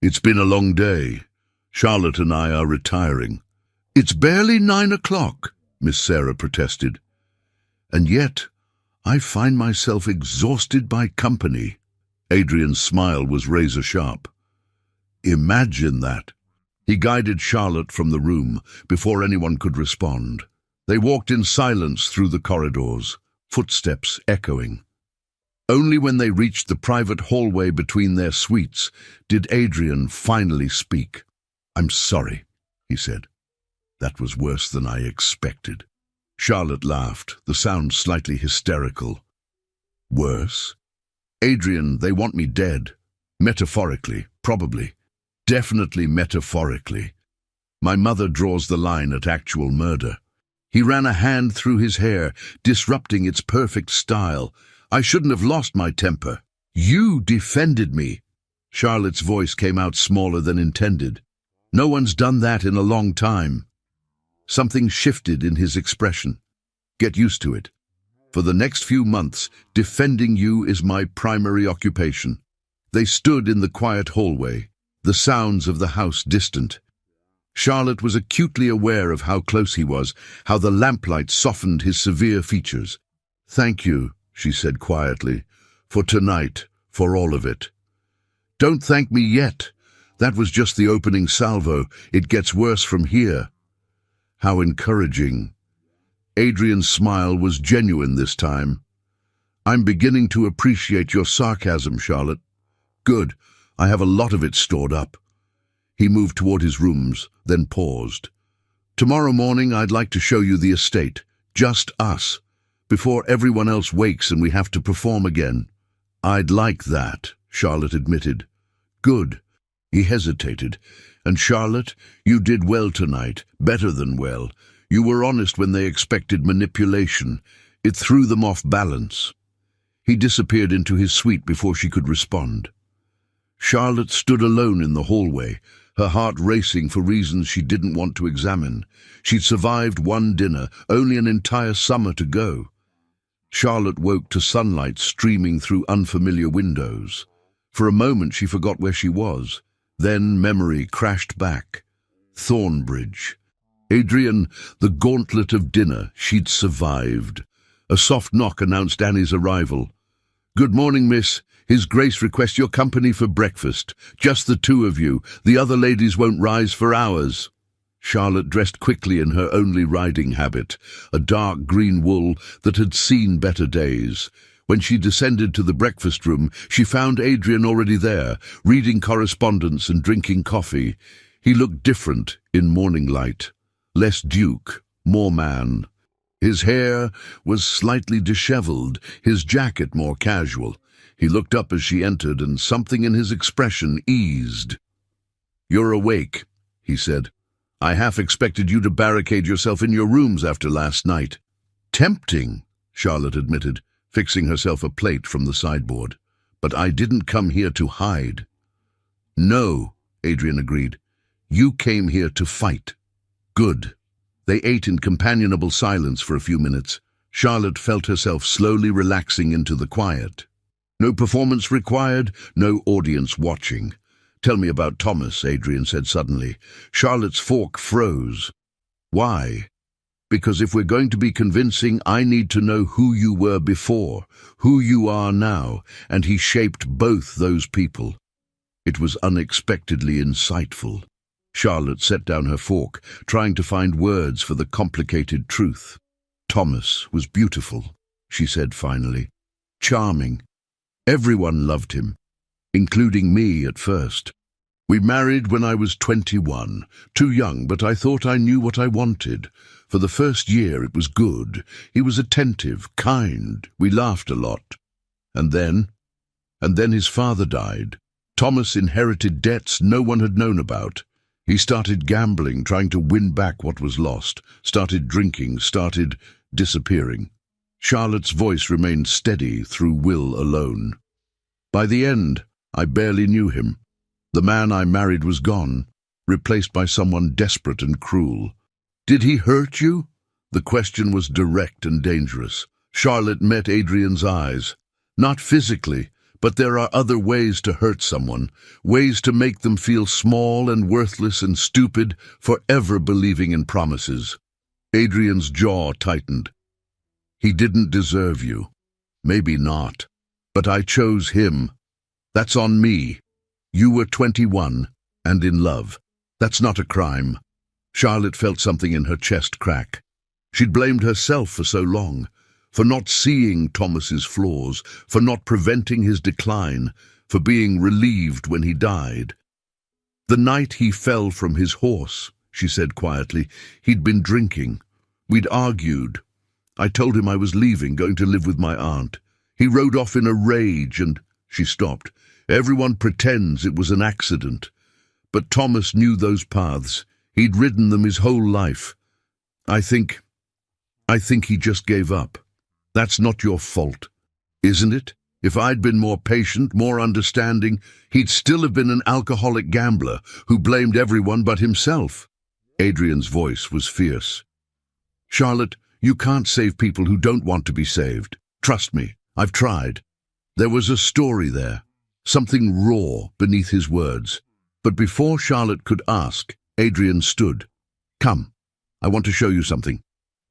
"It's been a long day. Charlotte and I are retiring." "It's barely 9 o'clock, Miss Sarah protested. "And yet, I find myself exhausted by company." Adrian's smile was razor-sharp. "Imagine that." He guided Charlotte from the room before anyone could respond. They walked in silence through the corridors, footsteps echoing. Only when they reached the private hallway between their suites did Adrian finally speak. "I'm sorry," he said. "That was worse than I expected." Charlotte laughed, the sound slightly hysterical. "Worse? Adrian, they want me dead. Metaphorically, probably. Definitely metaphorically. My mother draws the line at actual murder." He ran a hand through his hair, disrupting its perfect style. "I shouldn't have lost my temper." "You defended me." Charlotte's voice came out smaller than intended. "No one's done that in a long time." Something shifted in his expression. "Get used to it. For the next few months, defending you is my primary occupation." They stood in the quiet hallway, the sounds of the house distant. Charlotte was acutely aware of how close he was, how the lamplight softened his severe features. "Thank you," she said quietly, "for tonight, for all of it." "Don't thank me yet. That was just the opening salvo. It gets worse from here." How encouraging. Adrian's smile was genuine this time. "I'm beginning to appreciate your sarcasm, Charlotte." "Good. I have a lot of it stored up." He moved toward his rooms, then paused. "Tomorrow morning I'd like to show you the estate. Just us. Before everyone else wakes and we have to perform again." "I'd like that," Charlotte admitted. Good. He hesitated. And Charlotte, you did well tonight, better than well. You were honest when they expected manipulation. It threw them off balance. He disappeared into his suite before she could respond. Charlotte stood alone in the hallway, her heart racing for reasons she didn't want to examine. She'd survived one dinner, only an entire summer to go. Charlotte woke to sunlight streaming through unfamiliar windows. For a moment she forgot where she was. Then memory crashed back. Thornbridge. Adrian, the gauntlet of dinner. She'd survived. A soft knock announced Annie's arrival. "Good morning, miss. His Grace requests your company for breakfast. Just the two of you. The other ladies won't rise for hours." Charlotte dressed quickly in her only riding habit, a dark green wool that had seen better days. When she descended to the breakfast room, she found Adrian already there, reading correspondence and drinking coffee. He looked different in morning light. Less duke, more man. His hair was slightly disheveled, his jacket more casual. He looked up as she entered, and something in his expression eased. "You're awake," he said. "I half expected you to barricade yourself in your rooms after last night." "Tempting," Charlotte admitted, fixing herself a plate from the sideboard. "But I didn't come here to hide." "No," Adrian agreed. "You came here to fight." "Good." They ate in companionable silence for a few minutes. Charlotte felt herself slowly relaxing into the quiet. No performance required, no audience watching. "Tell me about Thomas," Adrian said suddenly. Charlotte's fork froze. "Why?" "Because if we're going to be convincing, I need to know who you were before, who you are now, and he shaped both those people." It was unexpectedly insightful. Charlotte set down her fork, trying to find words for the complicated truth. "Thomas was beautiful," she said finally. "Charming. Everyone loved him, including me at first. We married when I was 21, too young, but I thought I knew what I wanted. For the first year it was good. He was attentive, kind. We laughed a lot. And then his father died. Thomas inherited debts no one had known about. He started gambling, trying to win back what was lost, started drinking, started disappearing. Charlotte's voice remained steady through will alone. By the end, I barely knew him. The man I married was gone, replaced by someone desperate and cruel. "Did he hurt you?" The question was direct and dangerous. Charlotte met Adrian's eyes. "Not physically, but there are other ways to hurt someone, ways to make them feel small and worthless and stupid, forever believing in promises." Adrian's jaw tightened. "He didn't deserve you. Maybe not. But I chose him. That's on me. You were 21 and in love. That's not a crime." Charlotte felt something in her chest crack. She'd blamed herself for so long, for not seeing Thomas's flaws, for not preventing his decline, for being relieved when he died. "The night he fell from his horse," she said quietly, "he'd been drinking. We'd argued. I told him I was leaving, going to live with my aunt. He rode off in a rage and—" She stopped. "Everyone pretends it was an accident. But Thomas knew those paths. He'd ridden them his whole life. I think he just gave up. That's not your fault, isn't it? If I'd been more patient, more understanding, he'd still have been an alcoholic gambler who blamed everyone but himself." Adrian's voice was fierce. "Charlotte, you can't save people who don't want to be saved. Trust me, I've tried." There was a story there, something raw beneath his words. But before Charlotte could ask, Adrian stood. "Come, I want to show you something."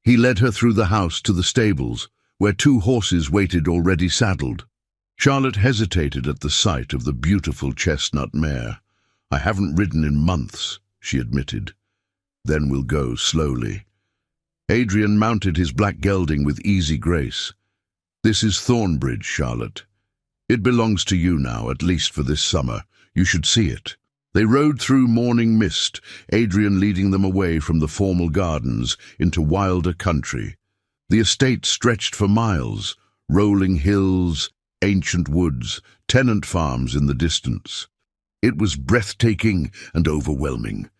He led her through the house to the stables, where 2 horses waited already saddled. Charlotte hesitated at the sight of the beautiful chestnut mare. "I haven't ridden in months," she admitted. "Then we'll go slowly." Adrian mounted his black gelding with easy grace. "This is Thornbridge, Charlotte. It belongs to you now, at least for this summer. You should see it." They rode through morning mist, Adrian leading them away from the formal gardens into wilder country. The estate stretched for miles, rolling hills, ancient woods, tenant farms in the distance. It was breathtaking and overwhelming.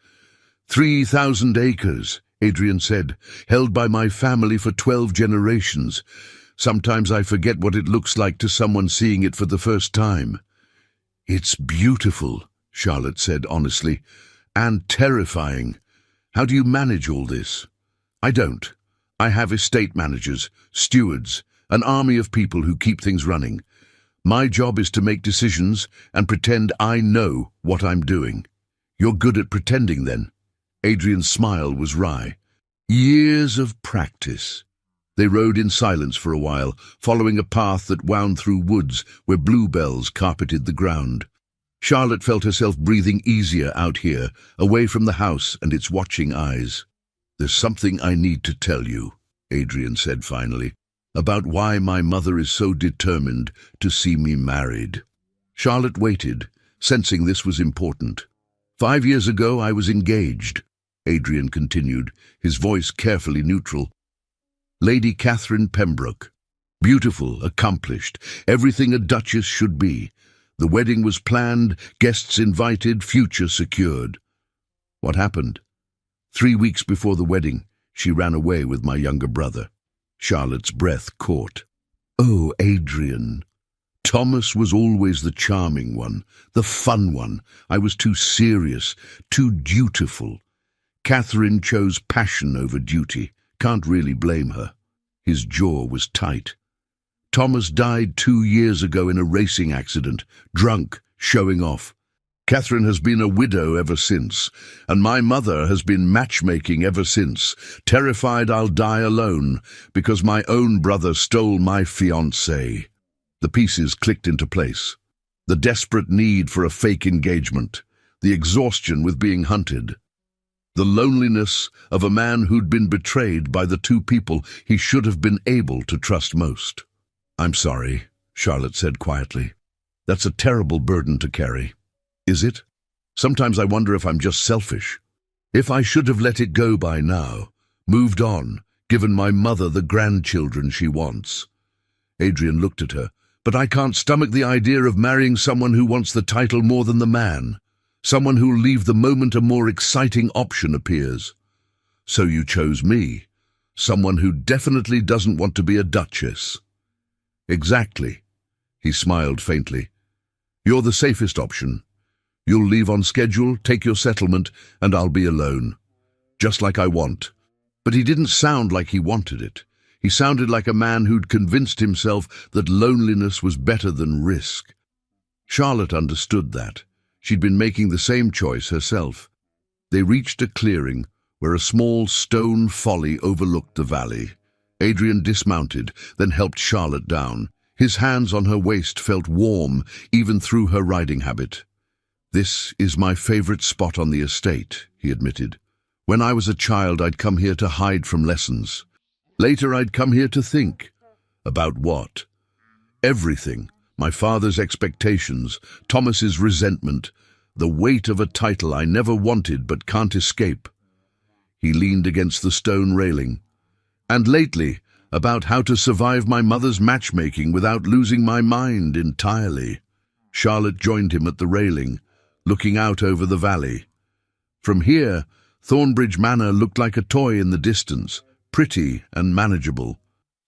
3,000 acres, Adrian said, held by my family for 12 generations. Sometimes I forget what it looks like to someone seeing it for the first time. It's beautiful, Charlotte said honestly, and terrifying. How do you manage all this? I don't. I have estate managers, stewards, an army of people who keep things running. My job is to make decisions and pretend I know what I'm doing. You're good at pretending then. Adrian's smile was wry. Years of practice. They rode in silence for a while, following a path that wound through woods where bluebells carpeted the ground. Charlotte felt herself breathing easier out here, away from the house and its watching eyes. There's something I need to tell you, Adrian said finally, about why my mother is so determined to see me married. Charlotte waited, sensing this was important. 5 years ago I was engaged, Adrian continued, his voice carefully neutral. Lady Catherine Pembroke. Beautiful, accomplished, everything a duchess should be. The wedding was planned, guests invited, future secured. What happened? 3 weeks before the wedding, she ran away with my younger brother. Charlotte's breath caught. Oh, Adrian. Thomas was always the charming one, the fun one. I was too serious, too dutiful. Catherine chose passion over duty. Can't really blame her. His jaw was tight. Thomas died 2 years ago in a racing accident, drunk, showing off. Catherine has been a widow ever since, and my mother has been matchmaking ever since, terrified I'll die alone because my own brother stole my fiancée. The pieces clicked into place. The desperate need for a fake engagement, the exhaustion with being hunted, the loneliness of a man who'd been betrayed by the two people he should have been able to trust most. I'm sorry, Charlotte said quietly. That's a terrible burden to carry. Is it? Sometimes I wonder if I'm just selfish. If I should have let it go by now, moved on, given my mother the grandchildren she wants. Adrian looked at her. But I can't stomach the idea of marrying someone who wants the title more than the man. Someone who'll leave the moment a more exciting option appears. So you chose me, someone who definitely doesn't want to be a duchess. Exactly. He smiled faintly. You're the safest option. You'll leave on schedule, take your settlement, and I'll be alone. Just like I want. But he didn't sound like he wanted it. He sounded like a man who'd convinced himself that loneliness was better than risk. Charlotte understood that. She'd been making the same choice herself. They reached a clearing where a small stone folly overlooked the valley. Adrian dismounted, then helped Charlotte down. His hands on her waist felt warm, even through her riding habit. This is my favorite spot on the estate, he admitted. When I was a child, I'd come here to hide from lessons. Later, I'd come here to think. About what? Everything. My father's expectations, Thomas's resentment, the weight of a title I never wanted but can't escape. He leaned against the stone railing. And lately, about how to survive my mother's matchmaking without losing my mind entirely. Charlotte joined him at the railing, looking out over the valley. From here, Thornbridge Manor looked like a toy in the distance, pretty and manageable.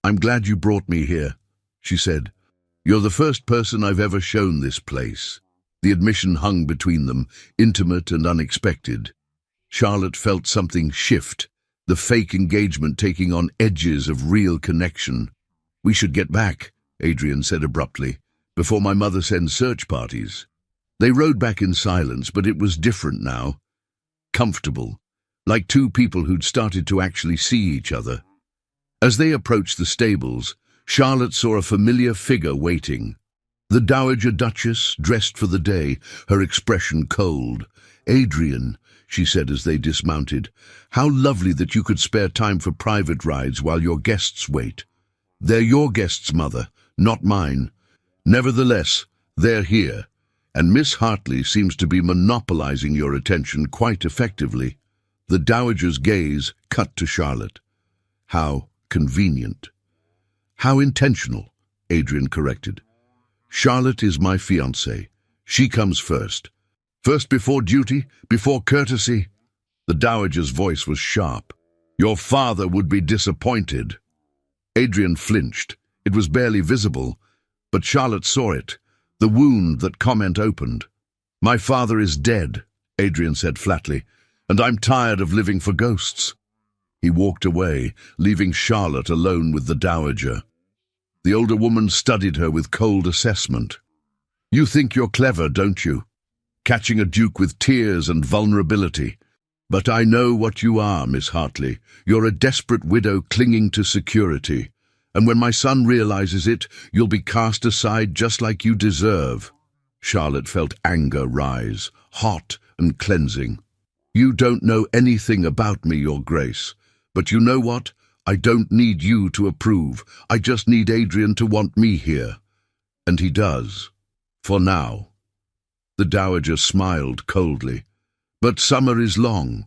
I'm glad you brought me here, she said. You're the first person I've ever shown this place. The admission hung between them, intimate and unexpected. Charlotte felt something shift, the fake engagement taking on edges of real connection. We should get back, Adrian said abruptly, before my mother sends search parties. They rode back in silence, but it was different now. Comfortable, like two people who'd started to actually see each other. As they approached the stables, Charlotte saw a familiar figure waiting. The Dowager Duchess, dressed for the day, her expression cold. Adrian, she said as they dismounted, how lovely that you could spare time for private rides while your guests wait. They're your guests, Mother, not mine. Nevertheless, they're here, and Miss Hartley seems to be monopolizing your attention quite effectively. The Dowager's gaze cut to Charlotte. How convenient. How intentional, Adrian corrected. Charlotte is my fiancée. She comes first. First before duty, before courtesy. The dowager's voice was sharp. Your father would be disappointed. Adrian flinched. It was barely visible, but Charlotte saw it, the wound that comment opened. My father is dead, Adrian said flatly, and I'm tired of living for ghosts. He walked away, leaving Charlotte alone with the dowager. The older woman studied her with cold assessment. You think you're clever, don't you? Catching a duke with tears and vulnerability. But I know what you are, Miss Hartley. You're a desperate widow clinging to security. And when my son realizes it, you'll be cast aside just like you deserve. Charlotte felt anger rise, hot and cleansing. You don't know anything about me, Your Grace. But you know what? I don't need you to approve. I just need Adrian to want me here. And he does. For now. The dowager smiled coldly. But summer is long,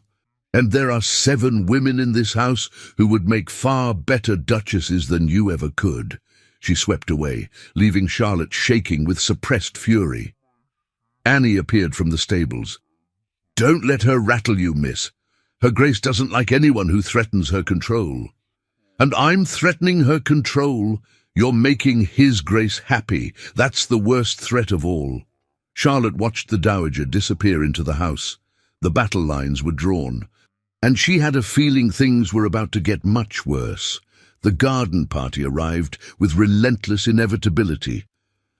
and there are 7 women in this house who would make far better duchesses than you ever could. She swept away, leaving Charlotte shaking with suppressed fury. Annie appeared from the stables. Don't let her rattle you, miss. Her Grace doesn't like anyone who threatens her control. And I'm threatening her control. You're making His Grace happy. That's the worst threat of all. Charlotte watched the dowager disappear into the house. The battle lines were drawn, and she had a feeling things were about to get much worse. The garden party arrived with relentless inevitability.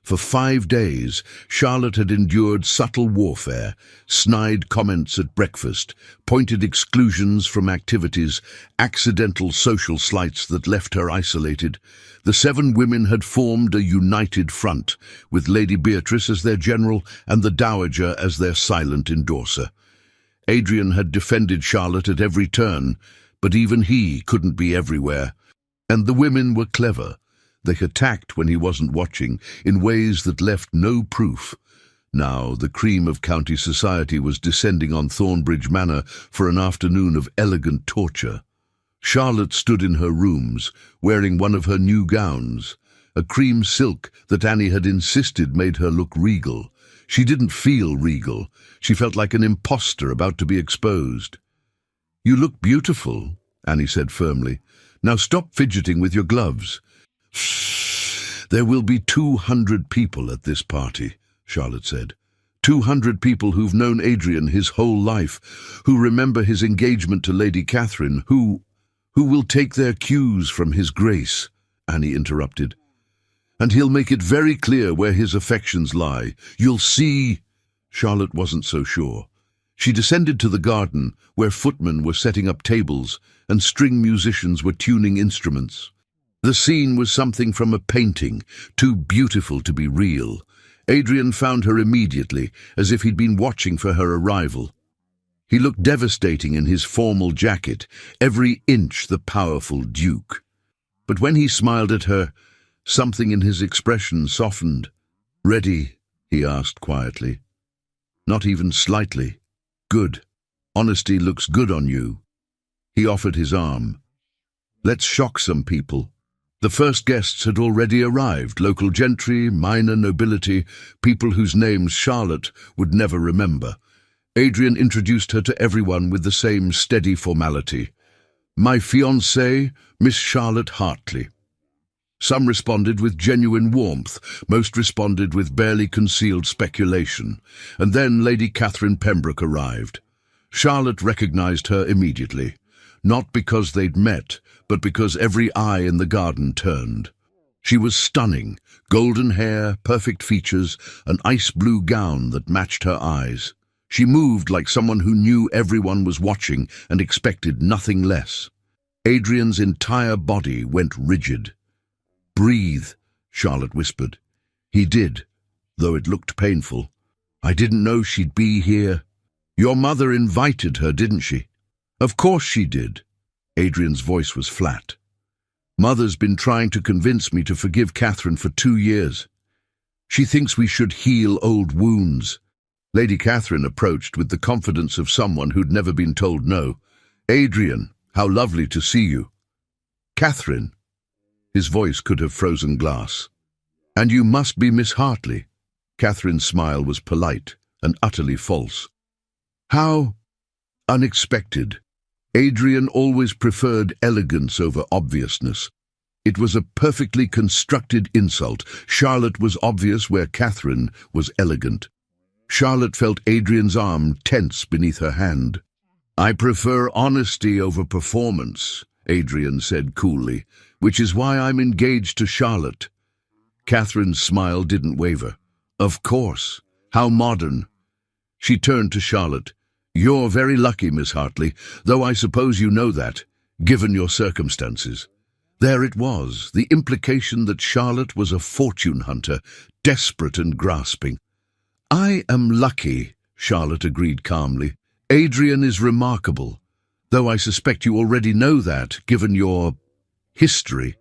For 5 days, Charlotte had endured subtle warfare, snide comments at breakfast, pointed exclusions from activities, accidental social slights that left her isolated. The 7 women had formed a united front, with Lady Beatrice as their general and the dowager as their silent endorser. Adrian had defended Charlotte at every turn, but even he couldn't be everywhere. And the women were clever. They attacked when he wasn't watching, in ways that left no proof. Now the cream of county society was descending on Thornbridge Manor for an afternoon of elegant torture. Charlotte stood in her rooms, wearing one of her new gowns, a cream silk that Annie had insisted made her look regal. She didn't feel regal. She felt like an imposter about to be exposed. You look beautiful, Annie said firmly. Now stop fidgeting with your gloves. There will be 200 people at this party, Charlotte said. 200 people who've known Adrian his whole life, who remember his engagement to Lady Catherine, who will take their cues from His Grace, Annie interrupted. And he'll make it very clear where his affections lie. You'll see. Charlotte wasn't so sure. She descended to the garden, where footmen were setting up tables and string musicians were tuning instruments. The scene was something from a painting, too beautiful to be real. Adrian found her immediately, as if he'd been watching for her arrival. He looked devastating in his formal jacket, every inch the powerful duke. But when he smiled at her, something in his expression softened. Ready? He asked quietly. Not even slightly. Good. Honesty looks good on you. He offered his arm. Let's shock some people. The first guests had already arrived, local gentry, minor nobility, people whose names Charlotte would never remember. Adrian introduced her to everyone with the same steady formality. My fiancée, Miss Charlotte Hartley. Some responded with genuine warmth, most responded with barely concealed speculation. And then Lady Catherine Pembroke arrived. Charlotte recognized her immediately, not because they'd met, but because every eye in the garden turned. She was stunning, golden hair, perfect features, an ice-blue gown that matched her eyes. She moved like someone who knew everyone was watching and expected nothing less. Adrian's entire body went rigid. Breathe, Charlotte whispered. He did, though it looked painful. I didn't know she'd be here. Your mother invited her, didn't she? Of course she did. Adrian's voice was flat. Mother's been trying to convince me to forgive Catherine for 2 years. She thinks we should heal old wounds. Lady Catherine approached with the confidence of someone who'd never been told no. Adrian, how lovely to see you. Catherine. His voice could have frozen glass. And you must be Miss Hartley. Catherine's smile was polite, and utterly false. How unexpected. Adrian always preferred elegance over obviousness. It was a perfectly constructed insult. Charlotte was obvious where Catherine was elegant. Charlotte felt Adrian's arm tense beneath her hand. "I prefer honesty over performance," Adrian said coolly, "which is why I'm engaged to Charlotte." Catherine's smile didn't waver. "Of course. How modern." She turned to Charlotte. "You're very lucky, Miss Hartley, though I suppose you know that, given your circumstances." There it was, the implication that Charlotte was a fortune hunter, desperate and grasping. "I am lucky," Charlotte agreed calmly. "Adrian is remarkable, though I suspect you already know that, given your history."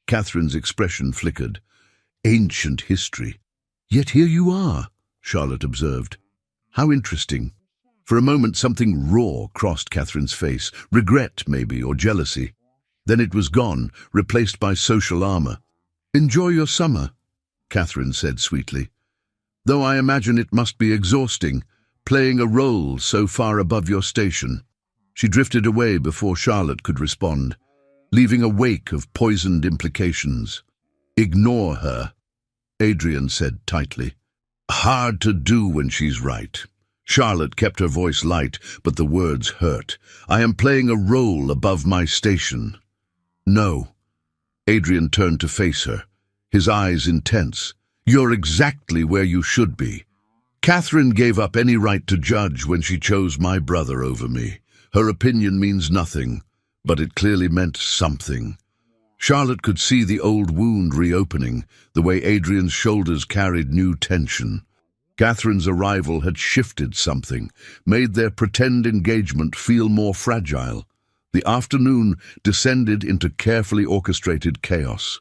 Catherine's expression flickered. "Ancient history. Yet here you are," Charlotte observed. "How interesting." For a moment something raw crossed Catherine's face, regret maybe, or jealousy. Then it was gone, replaced by social armor. "Enjoy your summer," Catherine said sweetly. "Though I imagine it must be exhausting, playing a role so far above your station." She drifted away before Charlotte could respond, leaving a wake of poisoned implications. "Ignore her," Adrian said tightly. "Hard to do when she's right." Charlotte kept her voice light, but the words hurt. "I am playing a role above my station." "No." Adrian turned to face her, his eyes intense. "You're exactly where you should be. Catherine gave up any right to judge when she chose my brother over me. Her opinion means nothing, but it clearly meant something." Charlotte could see the old wound reopening, the way Adrian's shoulders carried new tension. Catherine's arrival had shifted something, made their pretend engagement feel more fragile. The afternoon descended into carefully orchestrated chaos.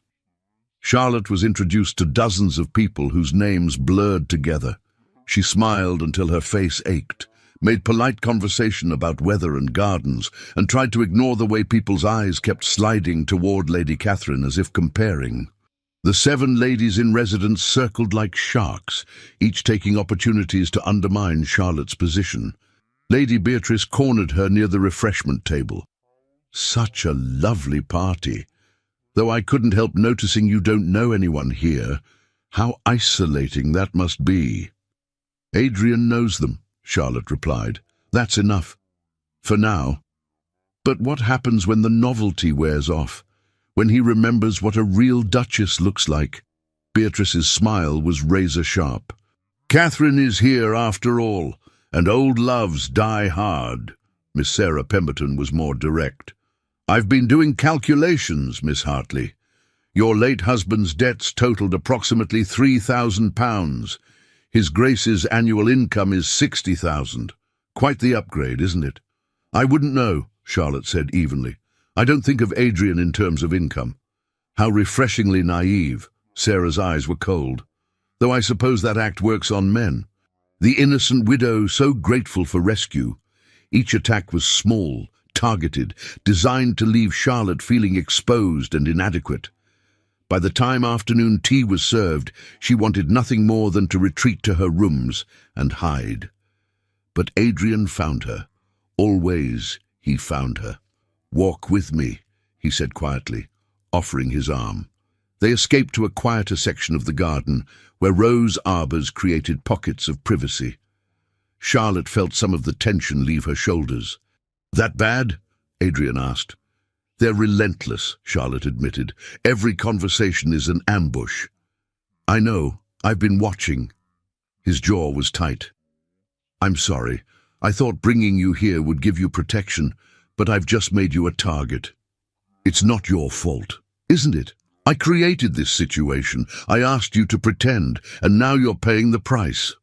Charlotte was introduced to dozens of people whose names blurred together. She smiled until her face ached, made polite conversation about weather and gardens, and tried to ignore the way people's eyes kept sliding toward Lady Catherine as if comparing. The 7 ladies in residence circled like sharks, each taking opportunities to undermine Charlotte's position. Lady Beatrice cornered her near the refreshment table. "Such a lovely party. Though I couldn't help noticing you don't know anyone here. How isolating that must be." "Adrian knows them," Charlotte replied. "That's enough. For now. But what happens when the novelty wears off? When he remembers what a real duchess looks like?" Beatrice's smile was razor-sharp. "Catherine is here after all, and old loves die hard." Miss Sarah Pemberton was more direct. "I've been doing calculations, Miss Hartley. Your late husband's debts totaled approximately £3,000. His Grace's annual income is £60,000. Quite the upgrade, isn't it?" "I wouldn't know," Charlotte said evenly. "I don't think of Adrian in terms of income." How refreshingly naive. Sarah's eyes were cold. "Though I suppose that act works on men. The innocent widow so grateful for rescue." Each attack was small, targeted, designed to leave Charlotte feeling exposed and inadequate. By the time afternoon tea was served, she wanted nothing more than to retreat to her rooms and hide. But Adrian found her. Always he found her. "Walk with me," he said quietly, offering his arm. They escaped to a quieter section of the garden, where rose arbors created pockets of privacy. Charlotte felt some of the tension leave her shoulders. "That bad?" Adrian asked. "They're relentless," Charlotte admitted. "Every conversation is an ambush." "I know. I've been watching." His jaw was tight. "I'm sorry. I thought bringing you here would give you protection, but I've just made you a target." "It's not your fault, isn't it? I created this situation. I asked you to pretend, and now you're paying the price."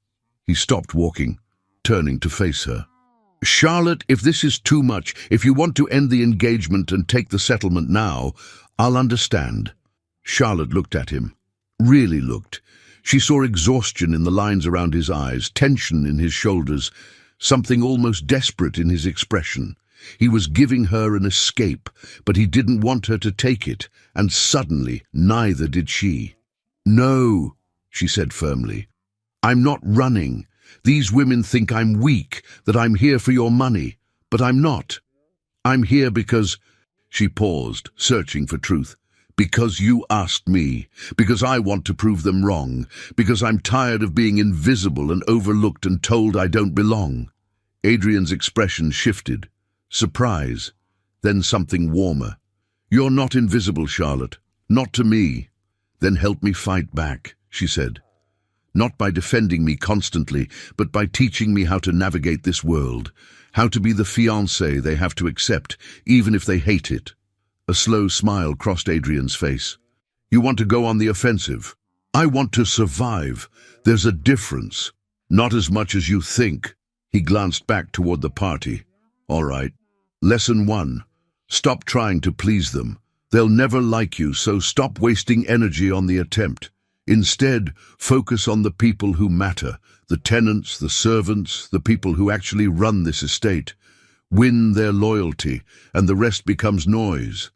He stopped walking, turning to face her. "Charlotte, if this is too much, if you want to end the engagement and take the settlement now, I'll understand." Charlotte looked at him. Really looked. She saw exhaustion in the lines around his eyes, tension in his shoulders, something almost desperate in his expression. He was giving her an escape, but he didn't want her to take it, and suddenly neither did she. "No," she said firmly. "I'm not running. These women think I'm weak, that I'm here for your money, but I'm not. I'm here because—" She paused, searching for truth. "Because you asked me, because I want to prove them wrong, because I'm tired of being invisible and overlooked and told I don't belong." Adrian's expression shifted. Surprise, then something warmer. "You're not invisible, Charlotte. Not to me." "Then help me fight back," she said. "Not by defending me constantly, but by teaching me how to navigate this world, how to be the fiancé they have to accept, even if they hate it." A slow smile crossed Adrian's face. "You want to go on the offensive. I want to survive. There's a difference. Not as much as you think." He glanced back toward the party. "All right. Lesson 1. Stop trying to please them. They'll never like you, so stop wasting energy on the attempt. Instead, focus on the people who matter, the tenants, the servants, the people who actually run this estate. Win their loyalty, and the rest becomes noise."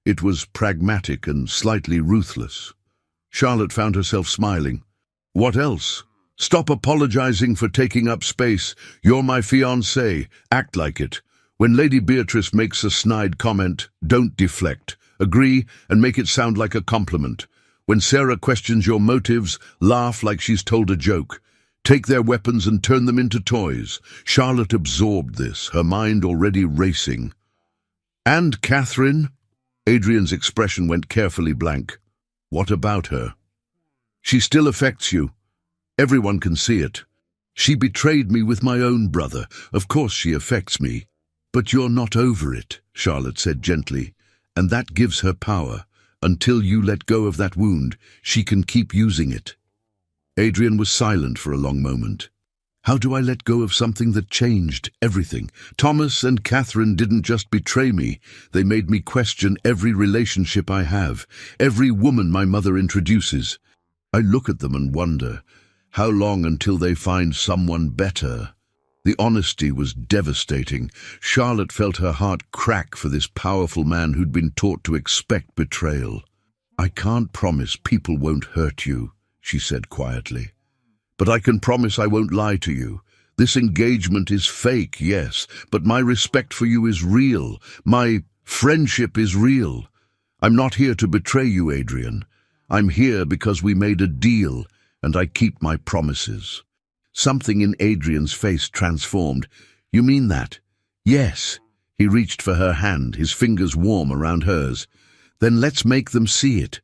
It was pragmatic and slightly ruthless. Charlotte found herself smiling. "What else? Stop apologizing for taking up space. You're my fiancé. Act like it. When Lady Beatrice makes a snide comment, don't deflect. Agree and make it sound like a compliment. When Sarah questions your motives, laugh like she's told a joke. Take their weapons and turn them into toys." Charlotte absorbed this, her mind already racing. "And Catherine?" Adrian's expression went carefully blank. "What about her?" "She still affects you. Everyone can see it. She betrayed me with my own brother. Of course she affects me. But you're not over it," Charlotte said gently, "and that gives her power. Until you let go of that wound, she can keep using it." Adrian was silent for a long moment. "How do I let go of something that changed everything? Thomas and Catherine didn't just betray me. They made me question every relationship I have, every woman my mother introduces. I look at them and wonder, how long until they find someone better?" The honesty was devastating. Charlotte felt her heart crack for this powerful man who'd been taught to expect betrayal. "I can't promise people won't hurt you," she said quietly. "But I can promise I won't lie to you. This engagement is fake, yes, but my respect for you is real. My friendship is real. I'm not here to betray you, Adrian. I'm here because we made a deal, and I keep my promises." Something in Adrian's face transformed. "You mean that?" "Yes." He reached for her hand, his fingers warm around hers. "Then let's make them see it.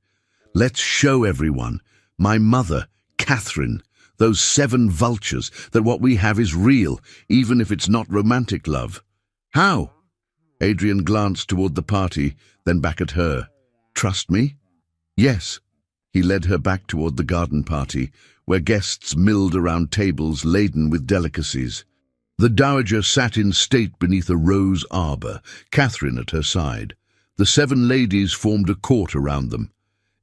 Let's show everyone, my mother, Catherine, those 7 vultures, that what we have is real, even if it's not romantic love." "How?" Adrian glanced toward the party, then back at her. "Trust me?" "Yes." He led her back toward the garden party, where guests milled around tables laden with delicacies. The dowager sat in state beneath a rose arbor, Catherine at her side. The 7 ladies formed a court around them.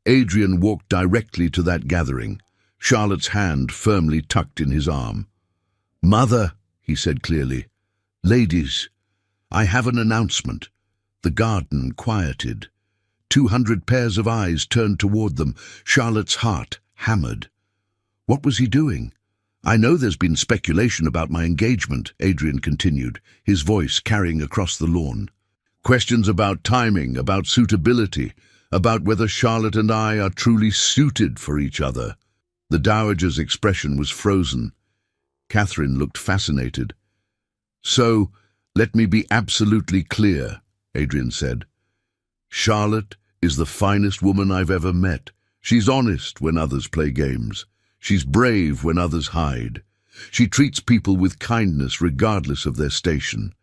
Adrian walked directly to that gathering, Charlotte's hand firmly tucked in his arm. "Mother," he said clearly. "Ladies, I have an announcement." The garden quieted. 200 pairs of eyes turned toward them. Charlotte's heart hammered. What was he doing? "I know there's been speculation about my engagement," Adrian continued, his voice carrying across the lawn. "Questions about timing, about suitability, about whether Charlotte and I are truly suited for each other." The dowager's expression was frozen. Catherine looked fascinated. "So, let me be absolutely clear," Adrian said. "Charlotte is the finest woman I've ever met. She's honest when others play games. She's brave when others hide. She treats people with kindness regardless of their station.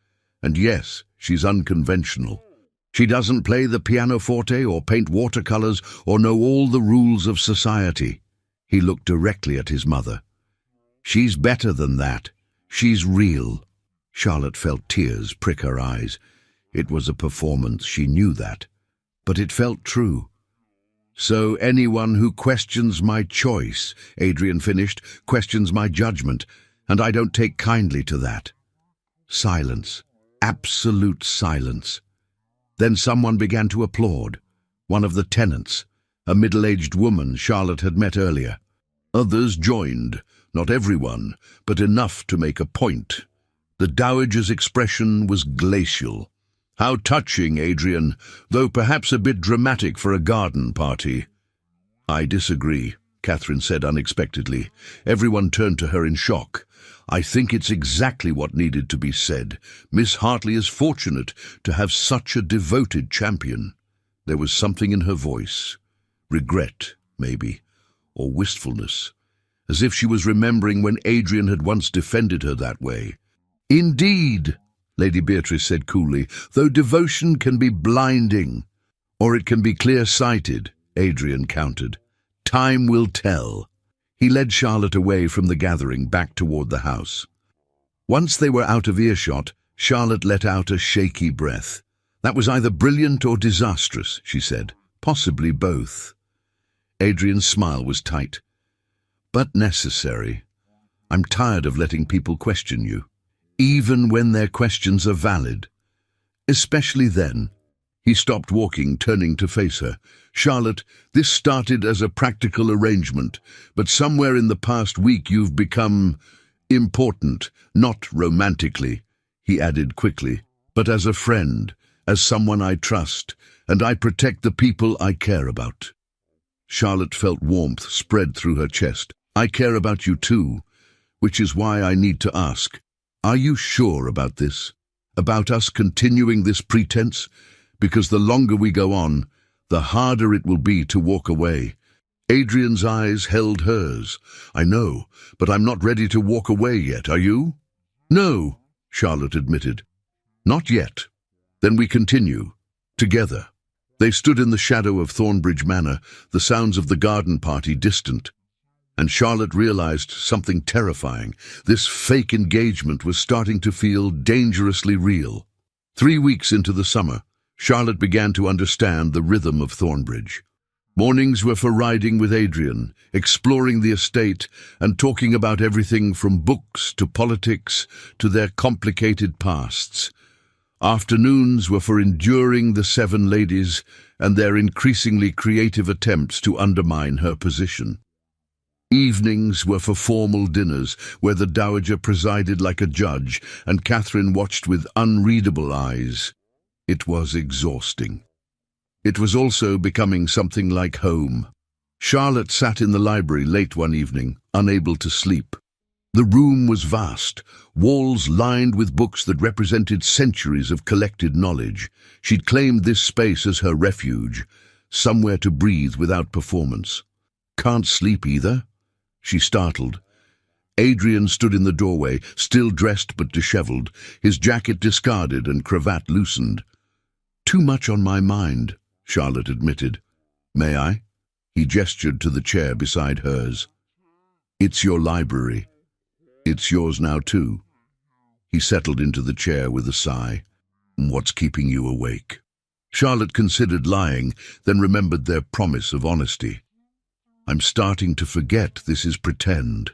And yes, she's unconventional. She doesn't play the pianoforte or paint watercolors or know all the rules of society." He looked directly at his mother. "She's better than that. She's real." Charlotte felt tears prick her eyes. It was a performance, she knew that. But it felt true. "So anyone who questions my choice," Adrian finished, "questions my judgment, and I don't take kindly to that." Silence. Absolute silence. Then someone began to applaud. One of the tenants, a middle-aged woman Charlotte had met earlier. Others joined, Not everyone, but enough to make a point. The dowager's expression was glacial. How touching, Adrian, though perhaps a bit dramatic for a garden party. I disagree, Catherine said unexpectedly. Everyone turned to her in shock. I think it's exactly what needed to be said. Miss Hartley is fortunate to have such a devoted champion. There was something in her voice. Regret, maybe, or wistfulness, as if she was remembering when Adrian had once defended her that way. Indeed, Lady Beatrice said coolly, though devotion can be blinding, or it can be clear-sighted, Adrian countered. Time will tell. He led Charlotte away from the gathering back toward the house. Once they were out of earshot, Charlotte let out a shaky breath. That was either brilliant or disastrous, she said. Possibly both. Adrian's smile was tight. But necessary. I'm tired of letting people question you, even when their questions are valid. Especially then. He stopped walking, turning to face her. Charlotte, this started as a practical arrangement, but somewhere in the past week you've become important, not romantically, he added quickly, but as a friend, as someone I trust, and I protect the people I care about. Charlotte felt warmth spread through her chest. I care about you too, which is why I need to ask, are you sure about this? About us continuing this pretense? Because the longer we go on, the harder it will be to walk away. Adrian's eyes held hers. I know, but I'm not ready to walk away yet, are you? No, Charlotte admitted. Not yet. Then we continue. Together. They stood in the shadow of Thornbridge Manor, the sounds of the garden party distant. And Charlotte realized something terrifying. This fake engagement was starting to feel dangerously real. 3 weeks into the summer, Charlotte began to understand the rhythm of Thornbridge. Mornings were for riding with Adrian, exploring the estate, and talking about everything from books to politics to their complicated pasts. Afternoons were for enduring the 7 ladies and their increasingly creative attempts to undermine her position. Evenings were for formal dinners, where the dowager presided like a judge, and Catherine watched with unreadable eyes. It was exhausting. It was also becoming something like home. Charlotte sat in the library late one evening, unable to sleep. The room was vast, walls lined with books that represented centuries of collected knowledge. She'd claimed this space as her refuge, somewhere to breathe without performance. Can't sleep either? She startled. Adrian stood in the doorway, still dressed but disheveled, his jacket discarded and cravat loosened. Too much on my mind, Charlotte admitted. May I? He gestured to the chair beside hers. It's your library. It's yours now too. He settled into the chair with a sigh. What's keeping you awake? Charlotte considered lying, then remembered their promise of honesty. I'm starting to forget this is pretend.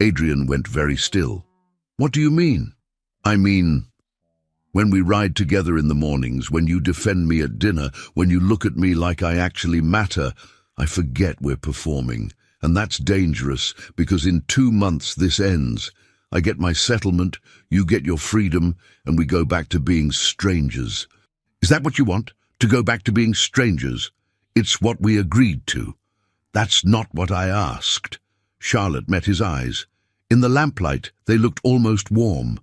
Adrian went very still. What do you mean? I mean, when we ride together in the mornings, when you defend me at dinner, when you look at me like I actually matter, I forget we're performing. And that's dangerous, because in 2 months this ends. I get my settlement, you get your freedom, and we go back to being strangers. Is that what you want? To go back to being strangers? It's what we agreed to. That's not what I asked. Charlotte met his eyes. In the lamplight, they looked almost warm.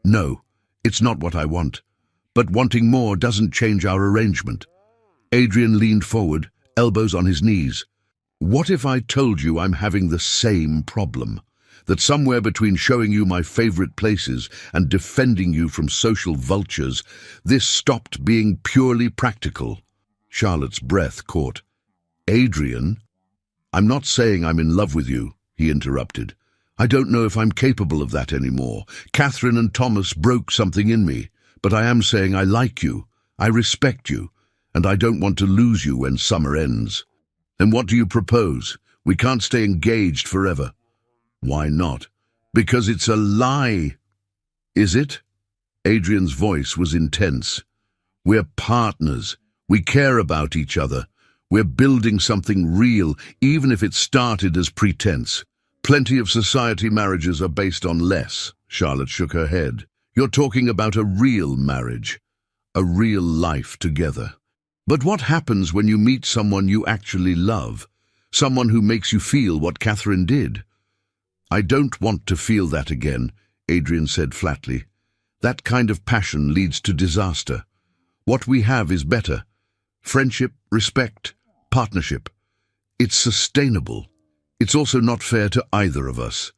No, it's not what I want. But wanting more doesn't change our arrangement. Adrian leaned forward, elbows on his knees. What if I told you I'm having the same problem? That somewhere between showing you my favorite places and defending you from social vultures, this stopped being purely practical? Charlotte's breath caught. Adrian? I'm not saying I'm in love with you, he interrupted. I don't know if I'm capable of that anymore. Catherine and Thomas broke something in me, but I am saying I like you, I respect you, and I don't want to lose you when summer ends. Then what do you propose? We can't stay engaged forever. Why not? Because it's a lie. Is it? Adrian's voice was intense. We're partners. We care about each other. We're building something real, even if it started as pretense. Plenty of society marriages are based on less. Charlotte shook her head. You're talking about a real marriage, a real life together. But what happens when you meet someone you actually love? Someone who makes you feel what Catherine did? I don't want to feel that again, Adrian said flatly. That kind of passion leads to disaster. What we have is better. Friendship, respect, partnership. It's sustainable. It's also not fair to either of us.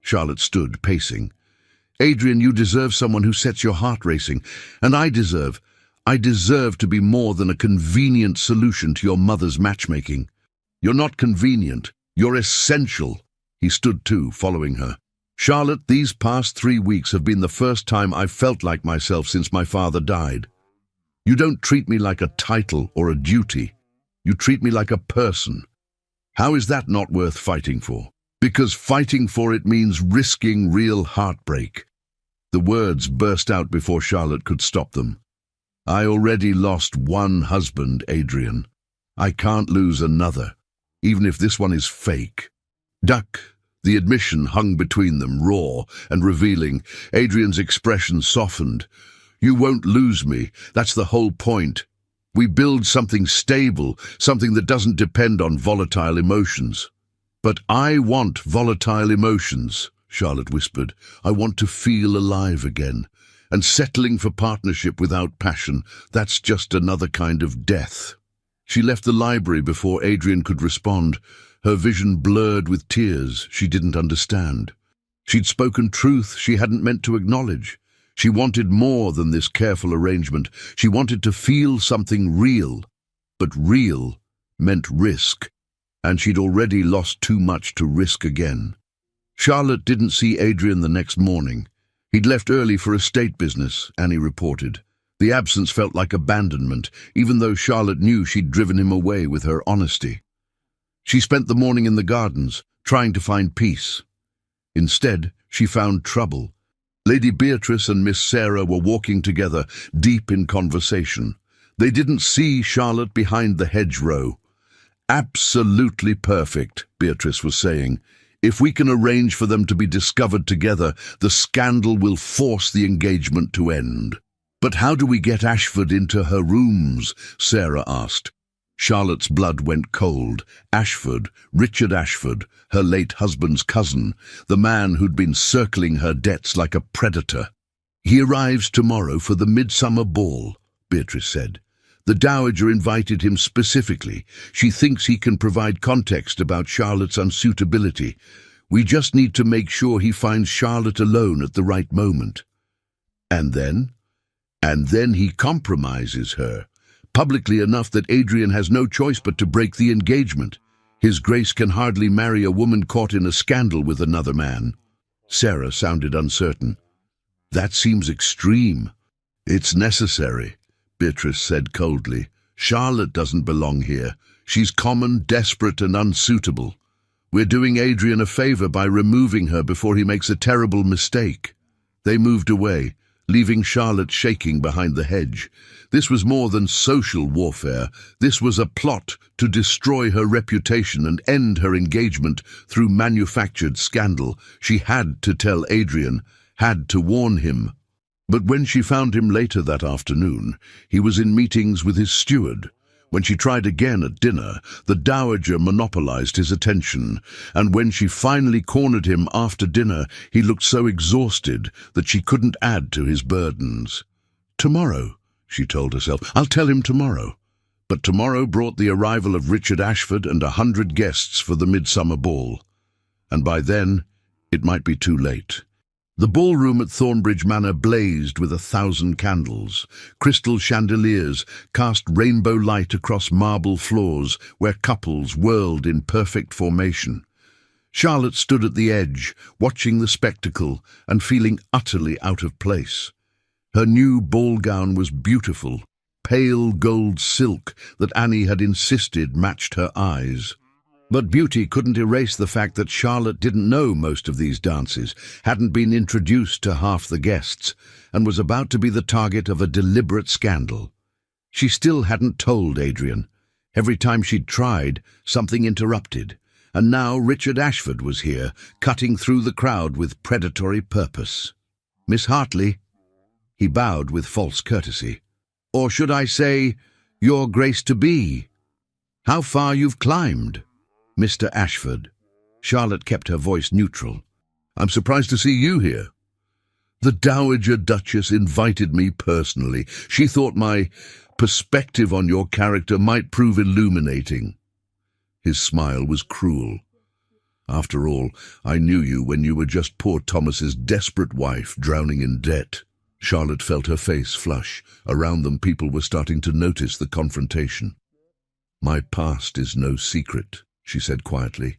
Charlotte stood, pacing. Adrian, you deserve someone who sets your heart racing, and I deserve to be more than a convenient solution to your mother's matchmaking. You're not convenient. You're essential. He stood too, following her. Charlotte, these past 3 weeks have been the first time I've felt like myself since my father died. You don't treat me like a title or a duty. You treat me like a person. How is that not worth fighting for? Because fighting for it means risking real heartbreak. The words burst out before Charlotte could stop them. I already lost one husband, Adrian. I can't lose another, even if this one is fake. Duck. The admission hung between them, raw and revealing. Adrian's expression softened. You won't lose me. That's the whole point. We build something stable, something that doesn't depend on volatile emotions. But I want volatile emotions, Charlotte whispered. I want to feel alive again. And settling for partnership without passion, that's just another kind of death. She left the library before Adrian could respond, her vision blurred with tears she didn't understand. She'd spoken truth she hadn't meant to acknowledge. She wanted more than this careful arrangement. She wanted to feel something real. But real meant risk, and she'd already lost too much to risk again. Charlotte didn't see Adrian the next morning. He'd left early for estate business, Annie reported. The absence felt like abandonment, even though Charlotte knew she'd driven him away with her honesty. She spent the morning in the gardens, trying to find peace. Instead, she found trouble. Lady Beatrice and Miss Sarah were walking together, deep in conversation. They didn't see Charlotte behind the hedgerow. Absolutely perfect, Beatrice was saying. If we can arrange for them to be discovered together, the scandal will force the engagement to end. But how do we get Ashford into her rooms? Sarah asked. Charlotte's blood went cold. Ashford, Richard Ashford, her late husband's cousin, the man who'd been circling her debts like a predator. He arrives tomorrow for the midsummer ball, Beatrice said. The Dowager invited him specifically. She thinks he can provide context about Charlotte's unsuitability. We just need to make sure he finds Charlotte alone at the right moment. And then? And then he compromises her, publicly enough that Adrian has no choice but to break the engagement. His Grace can hardly marry a woman caught in a scandal with another man. Sarah sounded uncertain. That seems extreme. It's necessary, Beatrice said coldly. Charlotte doesn't belong here. She's common, desperate, and unsuitable. We're doing Adrian a favor by removing her before he makes a terrible mistake. They moved away, leaving Charlotte shaking behind the hedge. This was more than social warfare. This was a plot to destroy her reputation and end her engagement through manufactured scandal. She had to tell Adrian, had to warn him. But when she found him later that afternoon, he was in meetings with his steward. When she tried again at dinner, the Dowager monopolized his attention, and when she finally cornered him after dinner, he looked so exhausted that she couldn't add to his burdens. Tomorrow, she told herself, I'll tell him tomorrow. But tomorrow brought the arrival of Richard Ashford and 100 guests for the midsummer ball. And by then, it might be too late. The ballroom at Thornbridge Manor blazed with 1,000 candles. Crystal chandeliers cast rainbow light across marble floors where couples whirled in perfect formation. Charlotte stood at the edge, watching the spectacle and feeling utterly out of place. Her new ball gown was beautiful, pale gold silk that Annie had insisted matched her eyes. But beauty couldn't erase the fact that Charlotte didn't know most of these dances, hadn't been introduced to half the guests, and was about to be the target of a deliberate scandal. She still hadn't told Adrian. Every time she'd tried, something interrupted, And now Richard Ashford was here, cutting through the crowd with predatory purpose. "Miss Hartley," he bowed with false courtesy. "Or should I say, your grace-to-be? How far you've climbed." "Mr. Ashford." Charlotte kept her voice neutral. "I'm surprised to see you here. The Dowager Duchess invited me personally. She thought my perspective on your character might prove illuminating." His smile was cruel. "After all, I knew you when you were just poor Thomas's desperate wife drowning in debt." Charlotte felt her face flush. Around them, people were starting to notice the confrontation. "My past is no secret," she said quietly.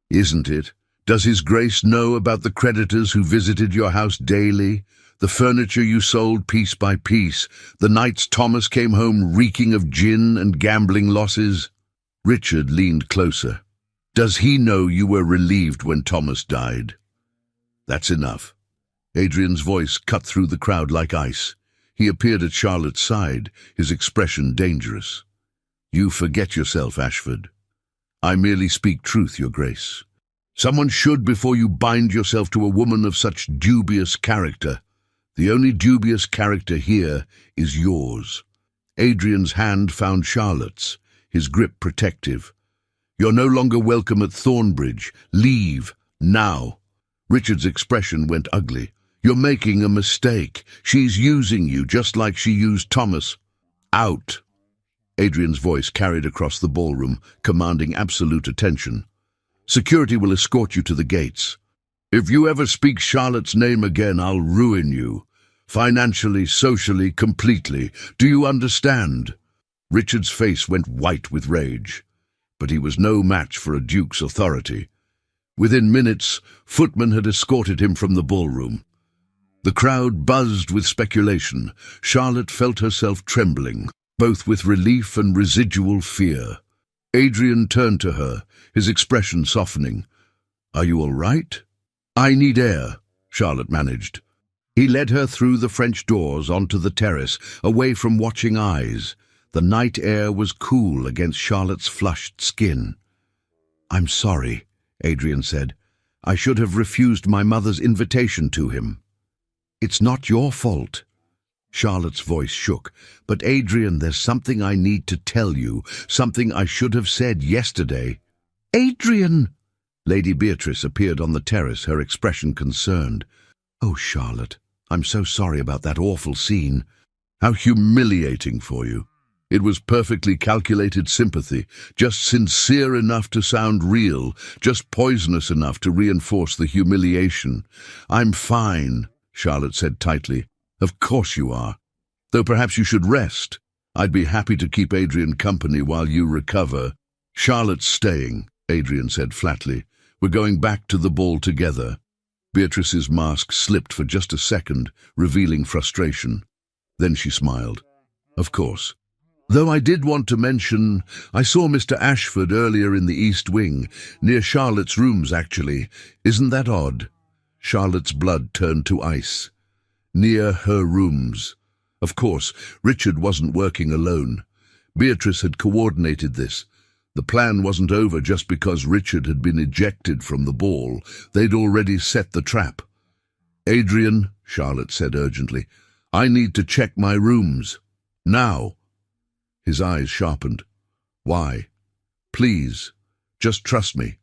"Isn't it? Does His Grace know about the creditors who visited your house daily? The furniture you sold piece by piece? The nights Thomas came home reeking of gin and gambling losses?" Richard leaned closer. "Does he know you were relieved when Thomas died?" "That's enough." Adrian's voice cut through the crowd like ice. He appeared at Charlotte's side, his expression dangerous. "You forget yourself, Ashford. I merely speak truth, Your Grace. Someone should before you bind yourself to a woman of such dubious character. The only dubious character here is yours." Adrian's hand found Charlotte's, his grip protective. "You're no longer welcome at Thornbridge. Leave, now." Richard's expression went ugly. "You're making a mistake. She's using you just like she used Thomas. Out." Adrian's voice carried across the ballroom, commanding absolute attention. "Security will escort you to the gates. If you ever speak Charlotte's name again, I'll ruin you. Financially, socially, completely. Do you understand?" Richard's face went white with rage, but he was no match for a duke's authority. Within minutes, footmen had escorted him from the ballroom. The crowd buzzed with speculation. Charlotte felt herself trembling, both with relief and residual fear. Adrian turned to her, his expression softening. "Are you all right?" "I need air," Charlotte managed. He led her through the French doors onto the terrace, away from watching eyes. The night air was cool against Charlotte's flushed skin. "I'm sorry," Adrian said. "I should have refused my mother's invitation to him." "It's not your fault." Charlotte's voice shook. "But Adrian, there's something I need to tell you, something I should have said yesterday." "Adrian!" Lady Beatrice appeared on the terrace, her expression concerned. "Oh, Charlotte, I'm so sorry about that awful scene." "How humiliating for you. It was perfectly calculated sympathy, just sincere enough to sound real, just poisonous enough to reinforce the humiliation." "I'm fine," Charlotte said tightly. "Of course you are. Though perhaps you should rest. I'd be happy to keep Adrian company while you recover." "Charlotte's staying," Adrian said flatly. "We're going back to the ball together." Beatrice's mask slipped for just a second, revealing frustration. Then she smiled. "Of course. Though I did want to mention, I saw Mr. Ashford earlier in the East Wing, near Charlotte's rooms, actually. Isn't that odd?" Charlotte's blood turned to ice. Near her rooms. Of course, Richard wasn't working alone. Beatrice had coordinated this. The plan wasn't over just because Richard had been ejected from the ball. They'd already set the trap. "Adrian," Charlotte said urgently, "I need to check my rooms. Now." His eyes sharpened. "Why?" "Please, just trust me."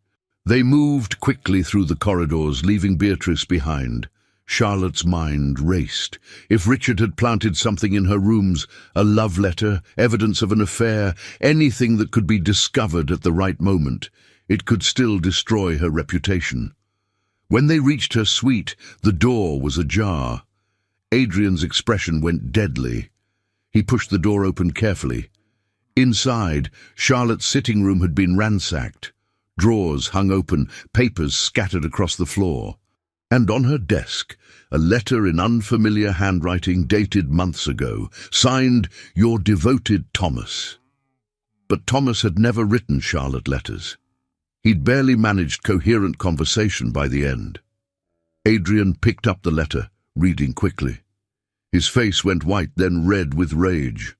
They moved quickly through the corridors, leaving Beatrice behind. Charlotte's mind raced. If Richard had planted something in her rooms, a love letter, evidence of an affair, anything that could be discovered at the right moment, it could still destroy her reputation. When they reached her suite, the door was ajar. Adrian's expression went deadly. He pushed the door open carefully. Inside, Charlotte's sitting room had been ransacked. Drawers hung open, papers scattered across the floor. And on her desk, a letter in unfamiliar handwriting dated months ago, signed, "Your devoted Thomas." But Thomas had never written Charlotte letters. He'd barely managed coherent conversation by the end. Adrian picked up the letter, reading quickly. His face went white, then red with rage.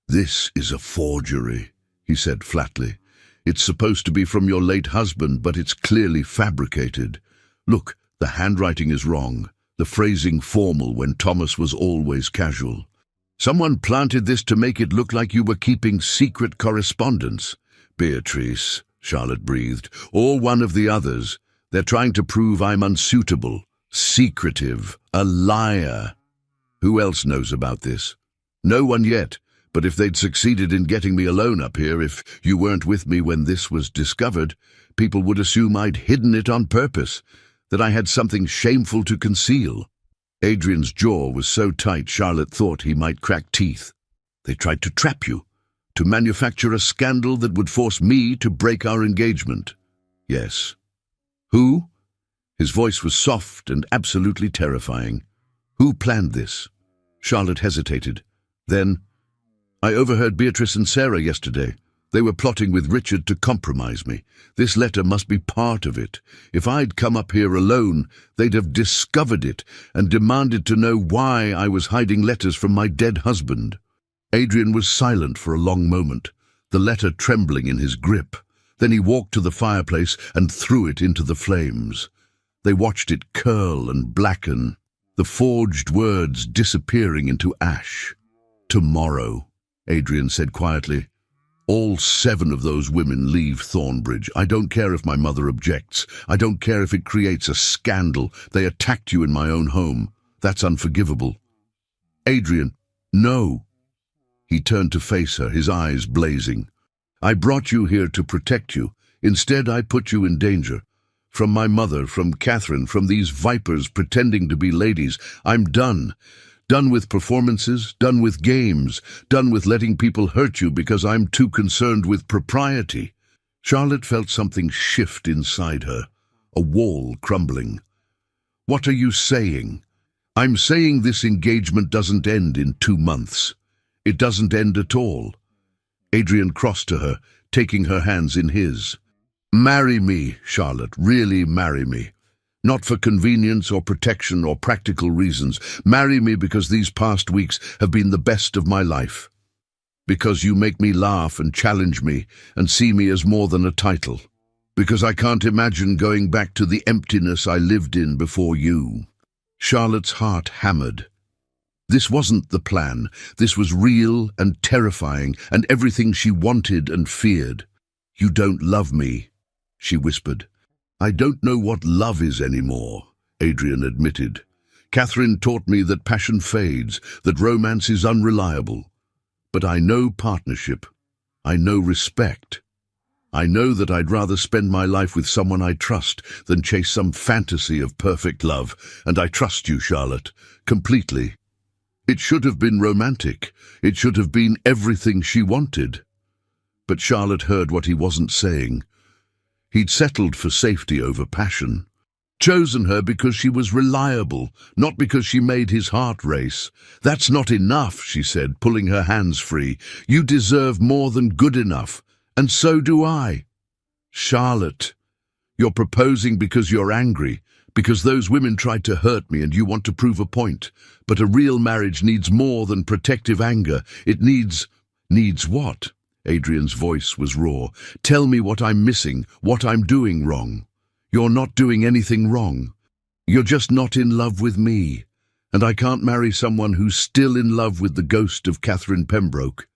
"This is a forgery," he said flatly. It's supposed to be from your late husband, but it's clearly fabricated. Look, the handwriting is wrong. The phrasing formal when Thomas was always casual. Someone planted this to make it look like you were keeping secret correspondence. Beatrice, Charlotte breathed, or one of the others. They're trying to prove I'm unsuitable, secretive, a liar. Who else knows about this? No one yet, but if they'd succeeded in getting me alone up here, if you weren't with me when this was discovered, people would assume I'd hidden it on purpose, that I had something shameful to conceal. Adrian's jaw was so tight Charlotte thought he might crack teeth. They tried to trap you, to manufacture a scandal that would force me to break our engagement. Yes. Who? His voice was soft and absolutely terrifying. Who planned this? Charlotte hesitated. Then, I overheard Beatrice and Sarah yesterday. They were plotting with Richard to compromise me. This letter must be part of it. If I'd come up here alone, they'd have discovered it and demanded to know why I was hiding letters from my dead husband. Adrian was silent for a long moment, the letter trembling in his grip. Then he walked to the fireplace and threw it into the flames. They watched it curl and blacken, the forged words disappearing into ash. Tomorrow, Adrian said quietly. All 7 of those women leave Thornbridge. I don't care if my mother objects. I don't care if it creates a scandal. They attacked you in my own home. That's unforgivable. Adrian, no. He turned to face her, his eyes blazing. I brought you here to protect you. Instead, I put you in danger. From my mother, from Catherine, from these vipers pretending to be ladies. I'm done. Done with performances, done with games, done with letting people hurt you because I'm too concerned with propriety. Charlotte felt something shift inside her, a wall crumbling. What are you saying? I'm saying this engagement doesn't end in 2 months. It doesn't end at all. Adrian crossed to her, taking her hands in his. Marry me, Charlotte, really marry me. Not for convenience or protection or practical reasons. Marry me because these past weeks have been the best of my life. Because you make me laugh and challenge me and see me as more than a title. Because I can't imagine going back to the emptiness I lived in before you. Charlotte's heart hammered. This wasn't the plan. This was real and terrifying and everything she wanted and feared. You don't love me, she whispered. I don't know what love is anymore, Adrian admitted. Catherine taught me that passion fades, that romance is unreliable. But I know partnership. I know respect. I know that I'd rather spend my life with someone I trust than chase some fantasy of perfect love, and I trust you, Charlotte, completely. It should have been romantic. It should have been everything she wanted. But Charlotte heard what he wasn't saying. He'd settled for safety over passion. Chosen her because she was reliable, not because she made his heart race. That's not enough, she said, pulling her hands free. You deserve more than good enough, and so do I. Charlotte, you're proposing because you're angry, because those women tried to hurt me and you want to prove a point. But a real marriage needs more than protective anger. It needs what? Adrian's voice was raw. Tell me what I'm missing, what I'm doing wrong. You're not doing anything wrong. You're just not in love with me. And I can't marry someone who's still in love with the ghost of Catherine Pembroke.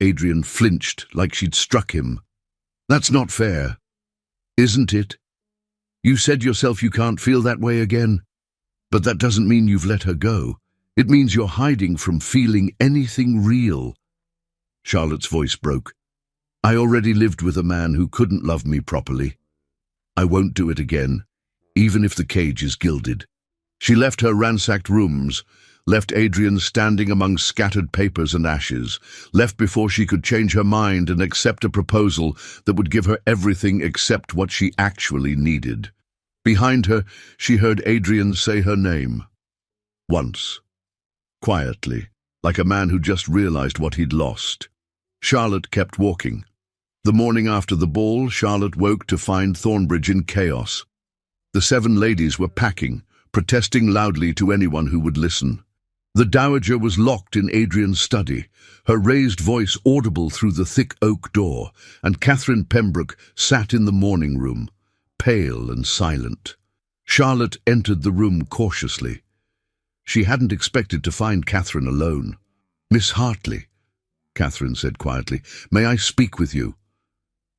Adrian flinched like she'd struck him. That's not fair. Isn't it? You said yourself you can't feel that way again. But that doesn't mean you've let her go. It means you're hiding from feeling anything real. Charlotte's voice broke. I already lived with a man who couldn't love me properly. I won't do it again, even if the cage is gilded. She left her ransacked rooms, left Adrian standing among scattered papers and ashes, left before she could change her mind and accept a proposal that would give her everything except what she actually needed. Behind her, she heard Adrian say her name. Once. Quietly, like a man who just realized what he'd lost. Charlotte kept walking. The morning after the ball, Charlotte woke to find Thornbridge in chaos. The 7 ladies were packing, protesting loudly to anyone who would listen. The dowager was locked in Adrian's study, her raised voice audible through the thick oak door, and Catherine Pembroke sat in the morning room, pale and silent. Charlotte entered the room cautiously. She hadn't expected to find Catherine alone. "Miss Hartley," Catherine said quietly, "may I speak with you?"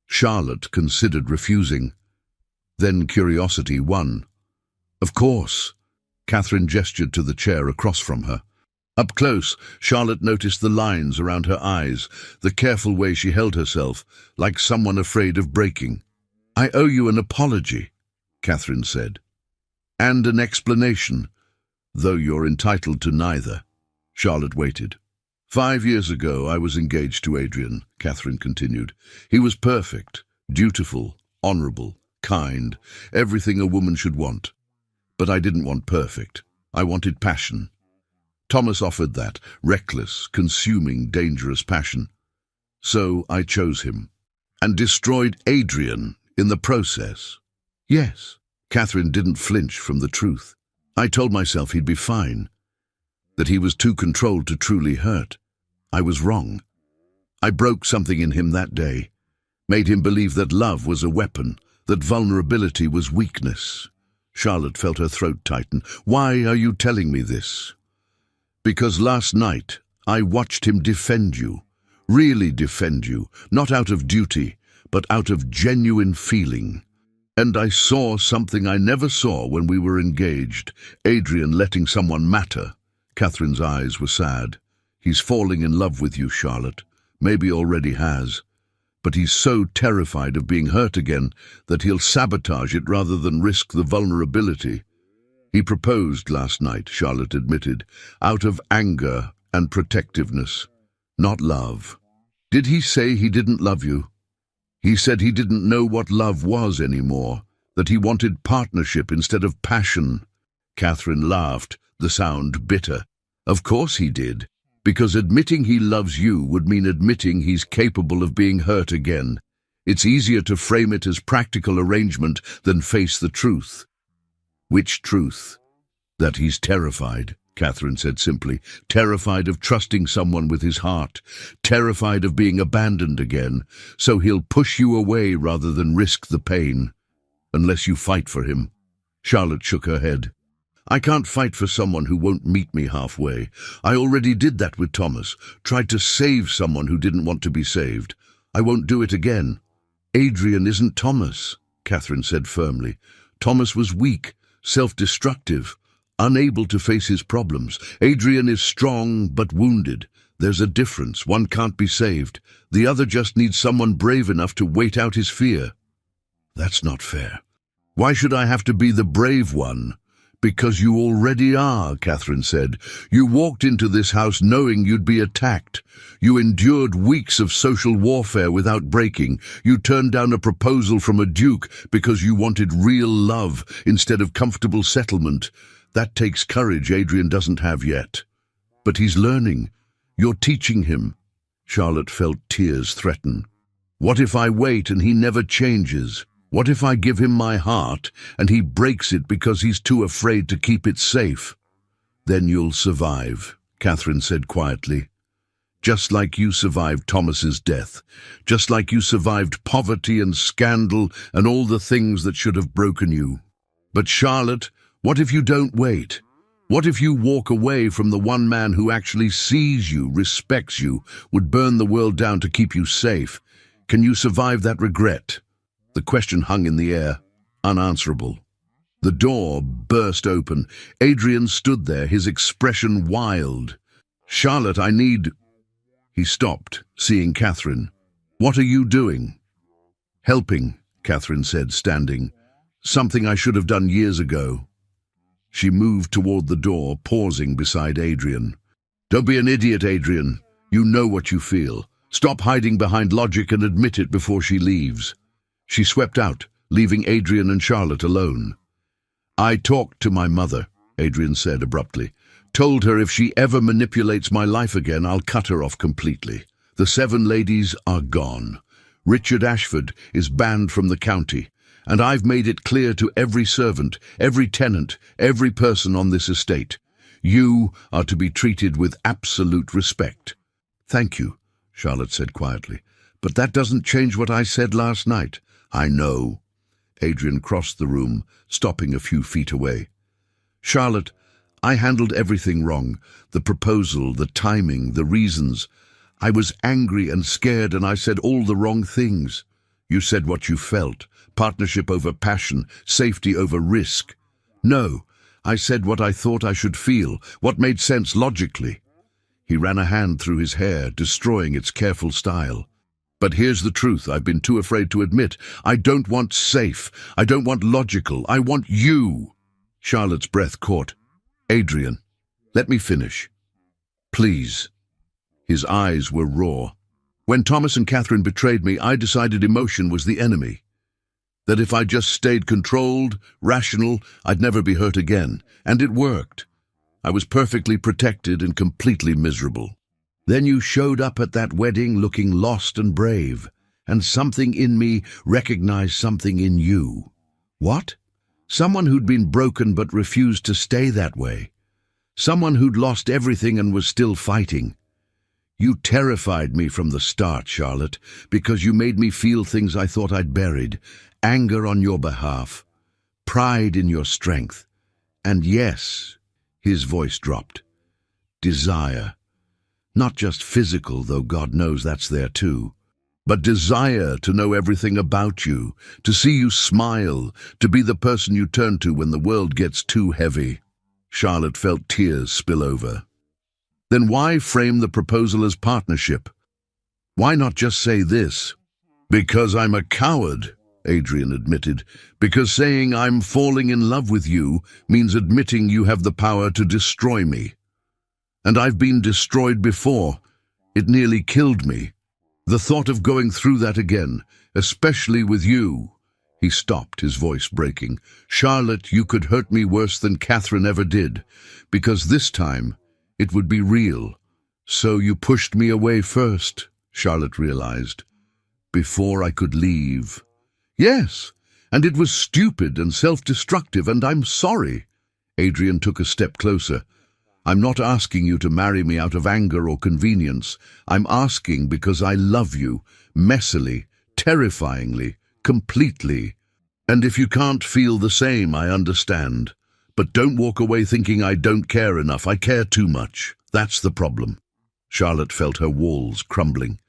Charlotte considered refusing. Then curiosity won. "Of course." Catherine gestured to the chair across from her. Up close, Charlotte noticed the lines around her eyes, the careful way she held herself, like someone afraid of breaking. "I owe you an apology," Catherine said. "And an explanation, though you're entitled to neither." Charlotte waited. "5 years ago I was engaged to Adrian," Catherine continued. "He was perfect, dutiful, honourable, kind, everything a woman should want. But I didn't want perfect. I wanted passion. Thomas offered that, reckless, consuming, dangerous passion. So I chose him, and destroyed Adrian in the process." "Yes." Catherine didn't flinch from the truth. "I told myself he'd be fine, that he was too controlled to truly hurt. I was wrong. I broke something in him that day, made him believe that love was a weapon, that vulnerability was weakness." Charlotte felt her throat tighten. "Why are you telling me this?" "Because last night I watched him defend you, really defend you, not out of duty, but out of genuine feeling. And I saw something I never saw when we were engaged, Adrian letting someone matter." Catherine's eyes were sad. "He's falling in love with you, Charlotte. Maybe already has. But he's so terrified of being hurt again that he'll sabotage it rather than risk the vulnerability. He proposed last night," Charlotte admitted, "out of anger and protectiveness, not love." "Did he say he didn't love you?" "He said he didn't know what love was anymore, that he wanted partnership instead of passion." Catherine laughed, the sound bitter. "Of course he did, because admitting he loves you would mean admitting he's capable of being hurt again. It's easier to frame it as practical arrangement than face the truth." "Which truth?" "That he's terrified," Catherine said simply. "Terrified of trusting someone with his heart, terrified of being abandoned again, so he'll push you away rather than risk the pain. Unless you fight for him." Charlotte shook her head. "I can't fight for someone who won't meet me halfway. I already did that with Thomas, tried to save someone who didn't want to be saved. I won't do it again." "Adrian isn't Thomas," Catherine said firmly. "Thomas was weak, self-destructive, unable to face his problems. Adrian is strong but wounded. There's a difference. One can't be saved. The other just needs someone brave enough to wait out his fear." "That's not fair." "Why should I have to be the brave one?" "Because you already are," Catherine said. "You walked into this house knowing you'd be attacked. You endured weeks of social warfare without breaking. You turned down a proposal from a duke because you wanted real love instead of comfortable settlement. That takes courage Adrian doesn't have yet. But he's learning. You're teaching him." Charlotte felt tears threaten. "What if I wait and he never changes? What if I give him my heart and he breaks it because he's too afraid to keep it safe?" "Then you'll survive," Catherine said quietly. "Just like you survived Thomas's death. Just like you survived poverty and scandal and all the things that should have broken you. But Charlotte, what if you don't wait? What if you walk away from the one man who actually sees you, respects you, would burn the world down to keep you safe? Can you survive that regret?" The question hung in the air, unanswerable. The door burst open. Adrian stood there, his expression wild. "Charlotte, I need—" He stopped, seeing Catherine. "What are you doing?" "Helping," Catherine said, standing. "Something I should have done years ago." She moved toward the door, pausing beside Adrian. "Don't be an idiot, Adrian. You know what you feel. Stop hiding behind logic and admit it before she leaves." She swept out, leaving Adrian and Charlotte alone. "I talked to my mother," Adrian said abruptly. "Told her if she ever manipulates my life again, I'll cut her off completely. The 7 ladies are gone. Richard Ashford is banned from the county, and I've made it clear to every servant, every tenant, every person on this estate. You are to be treated with absolute respect." "Thank you," Charlotte said quietly. "But that doesn't change what I said last night." "I know." Adrian crossed the room, stopping a few feet away. "Charlotte, I handled everything wrong. The proposal, the timing, the reasons. I was angry and scared, and I said all the wrong things. You said what you felt. Partnership over passion, safety over risk. No, I said what I thought I should feel, what made sense logically." He ran a hand through his hair, destroying its careful style. "But here's the truth I've been too afraid to admit. I don't want safe. I don't want logical. I want you." Charlotte's breath caught. "Adrian, let me finish. Please." His eyes were raw. "When Thomas and Catherine betrayed me, I decided emotion was the enemy. That if I just stayed controlled, rational, I'd never be hurt again. And it worked. I was perfectly protected and completely miserable. Then you showed up at that wedding looking lost and brave, and something in me recognized something in you." "What?" "Someone who'd been broken but refused to stay that way. Someone who'd lost everything and was still fighting. You terrified me from the start, Charlotte, because you made me feel things I thought I'd buried. Anger on your behalf, pride in your strength, and yes," his voice dropped, "desire. Not just physical, though God knows that's there too, but desire to know everything about you, to see you smile, to be the person you turn to when the world gets too heavy." Charlotte felt tears spill over. "Then why frame the proposal as partnership? Why not just say this?" "Because I'm a coward," Adrian admitted. "Because saying I'm falling in love with you means admitting you have the power to destroy me. And I've been destroyed before. It nearly killed me. The thought of going through that again, especially with you." He stopped, his voice breaking. "Charlotte, you could hurt me worse than Catherine ever did, because this time it would be real. So you pushed me away first," Charlotte realized, "before I could leave." "Yes, and it was stupid and self-destructive, and I'm sorry." Adrian took a step closer. "I'm not asking you to marry me out of anger or convenience. I'm asking because I love you, messily, terrifyingly, completely. And if you can't feel the same, I understand. But don't walk away thinking I don't care enough. I care too much. That's the problem." Charlotte felt her walls crumbling.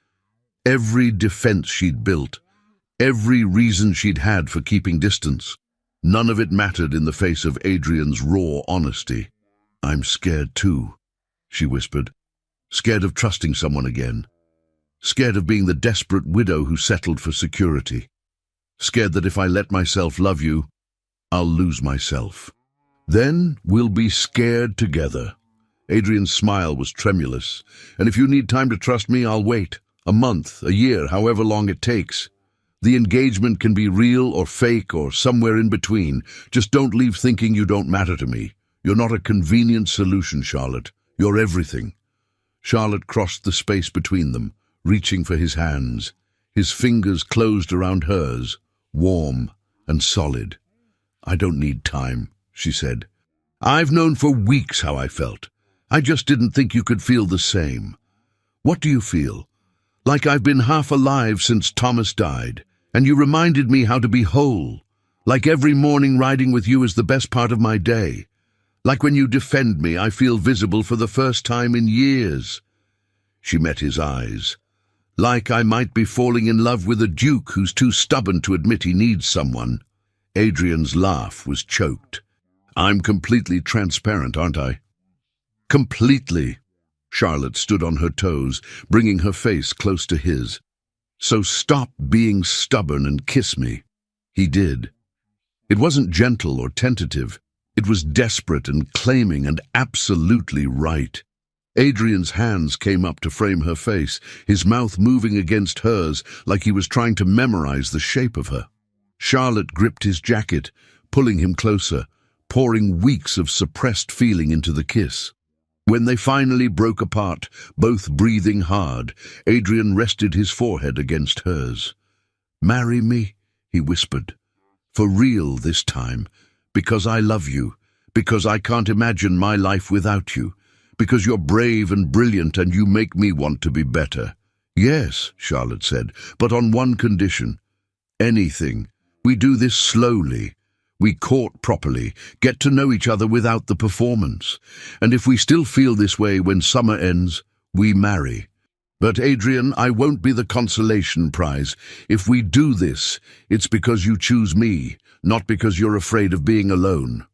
Every defense she'd built, every reason she'd had for keeping distance, none of it mattered in the face of Adrian's raw honesty. "I'm scared too," she whispered. "Scared of trusting someone again. Scared of being the desperate widow who settled for security. Scared that if I let myself love you, I'll lose myself. Then we'll be scared together." Adrian's smile was tremulous. "And if you need time to trust me, I'll wait. A month, a year, however long it takes. The engagement can be real or fake or somewhere in between. Just don't leave thinking you don't matter to me. You're not a convenient solution, Charlotte. You're everything." Charlotte crossed the space between them, reaching for his hands. His fingers closed around hers, warm and solid. "I don't need time," she said. "I've known for weeks how I felt. I just didn't think you could feel the same. What do you feel? Like I've been half alive since Thomas died, and you reminded me how to be whole. Like every morning riding with you is the best part of my day. Like when you defend me, I feel visible for the first time in years." She met his eyes. "Like I might be falling in love with a duke who's too stubborn to admit he needs someone." Adrian's laugh was choked. "I'm completely transparent, aren't I?" "Completely." Charlotte stood on her toes, bringing her face close to his. "So stop being stubborn and kiss me." He did. It wasn't gentle or tentative. It was desperate and claiming and absolutely right. Adrian's hands came up to frame her face, his mouth moving against hers like he was trying to memorize the shape of her. Charlotte gripped his jacket, pulling him closer, pouring weeks of suppressed feeling into the kiss. When they finally broke apart, both breathing hard, Adrian rested his forehead against hers. "Marry me," he whispered. "For real this time, because I love you, Because I can't imagine my life without you. Because you're brave and brilliant and you make me want to be better." "Yes," Charlotte said, "but on one condition. Anything. We do this slowly. We court properly, get to know each other without the performance. And if we still feel this way when summer ends, we marry. But Adrian, I won't be the consolation prize. If we do this, it's because you choose me, not because you're afraid of being alone."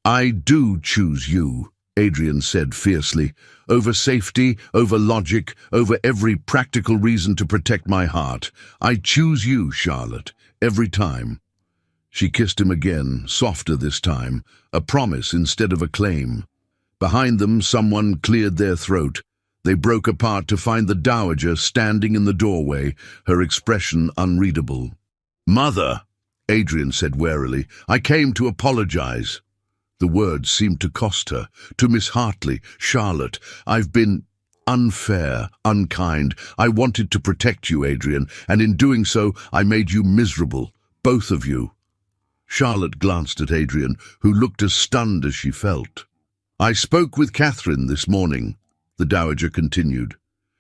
"I do choose you," Adrian said fiercely, "over safety, over logic, over every practical reason to protect my heart. I choose you, Charlotte, every time." She kissed him again, softer this time, a promise instead of a claim. Behind them, someone cleared their throat. They broke apart to find the dowager standing in the doorway, her expression unreadable. "Mother," Adrian said warily, "I came to apologize." The words seemed to cost her. "To Miss Hartley, Charlotte, I've been unfair, unkind. I wanted to protect you, Adrian, and in doing so, I made you miserable, both of you." Charlotte glanced at Adrian, who looked as stunned as she felt. "I spoke with Catherine this morning," the dowager continued.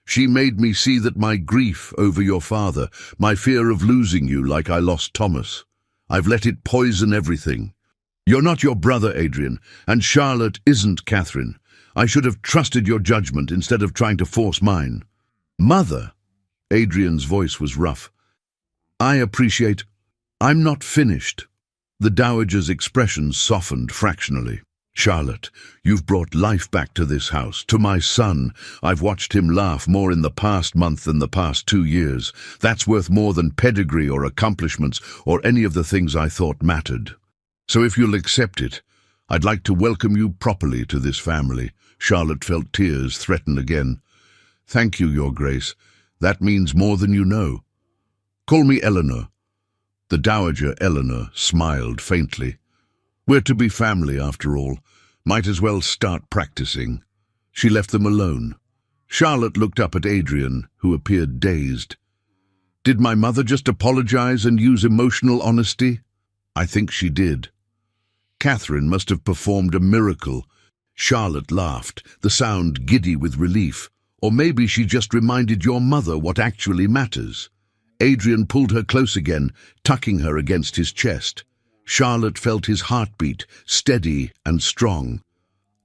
"She made me see that my grief over your father, my fear of losing you like I lost Thomas, I've let it poison everything. You're not your brother, Adrian, and Charlotte isn't Catherine. I should have trusted your judgment instead of trying to force mine." "Mother," Adrian's voice was rough, "I appreciate... I'm not finished." The dowager's expression softened fractionally. "Charlotte, you've brought life back to this house, to my son. I've watched him laugh more in the past month than the past 2 years. That's worth more than pedigree or accomplishments or any of the things I thought mattered. So if you'll accept it, I'd like to welcome you properly to this family." Charlotte felt tears threaten again. "Thank you, Your Grace. That means more than you know. Call me Eleanor." The dowager, Eleanor, smiled faintly. "We're to be family, after all. Might as well start practicing." She left them alone. Charlotte looked up at Adrian, who appeared dazed. "Did my mother just apologize and use emotional honesty?" "I think she did." "Catherine must have performed a miracle." Charlotte laughed, the sound giddy with relief. "Or maybe she just reminded your mother what actually matters." Adrian pulled her close again, tucking her against his chest. Charlotte felt his heartbeat, steady and strong.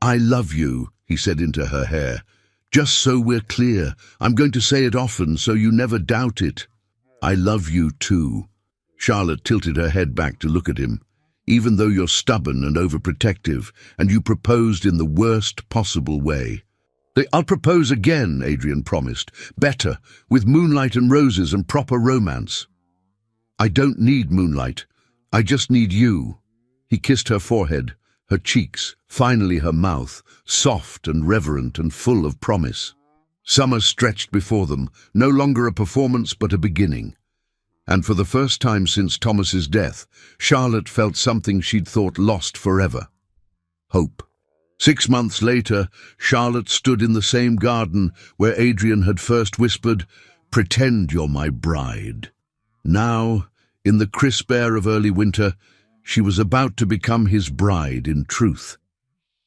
"I love you," he said into her hair. "Just so we're clear, I'm going to say it often so you never doubt it. I love you too." Charlotte tilted her head back to look at him. "Even though you're stubborn and overprotective, and you proposed in the worst possible way." "I'll propose again," Adrian promised. "Better, with moonlight and roses and proper romance." "I don't need moonlight. I just need you." He kissed her forehead, her cheeks, finally her mouth, soft and reverent and full of promise. Summer stretched before them, no longer a performance but a beginning. And for the first time since Thomas's death, Charlotte felt something she'd thought lost forever: hope. 6 months later, Charlotte stood in the same garden where Adrian had first whispered, "Pretend you're my bride." Now, in the crisp air of early winter, she was about to become his bride in truth.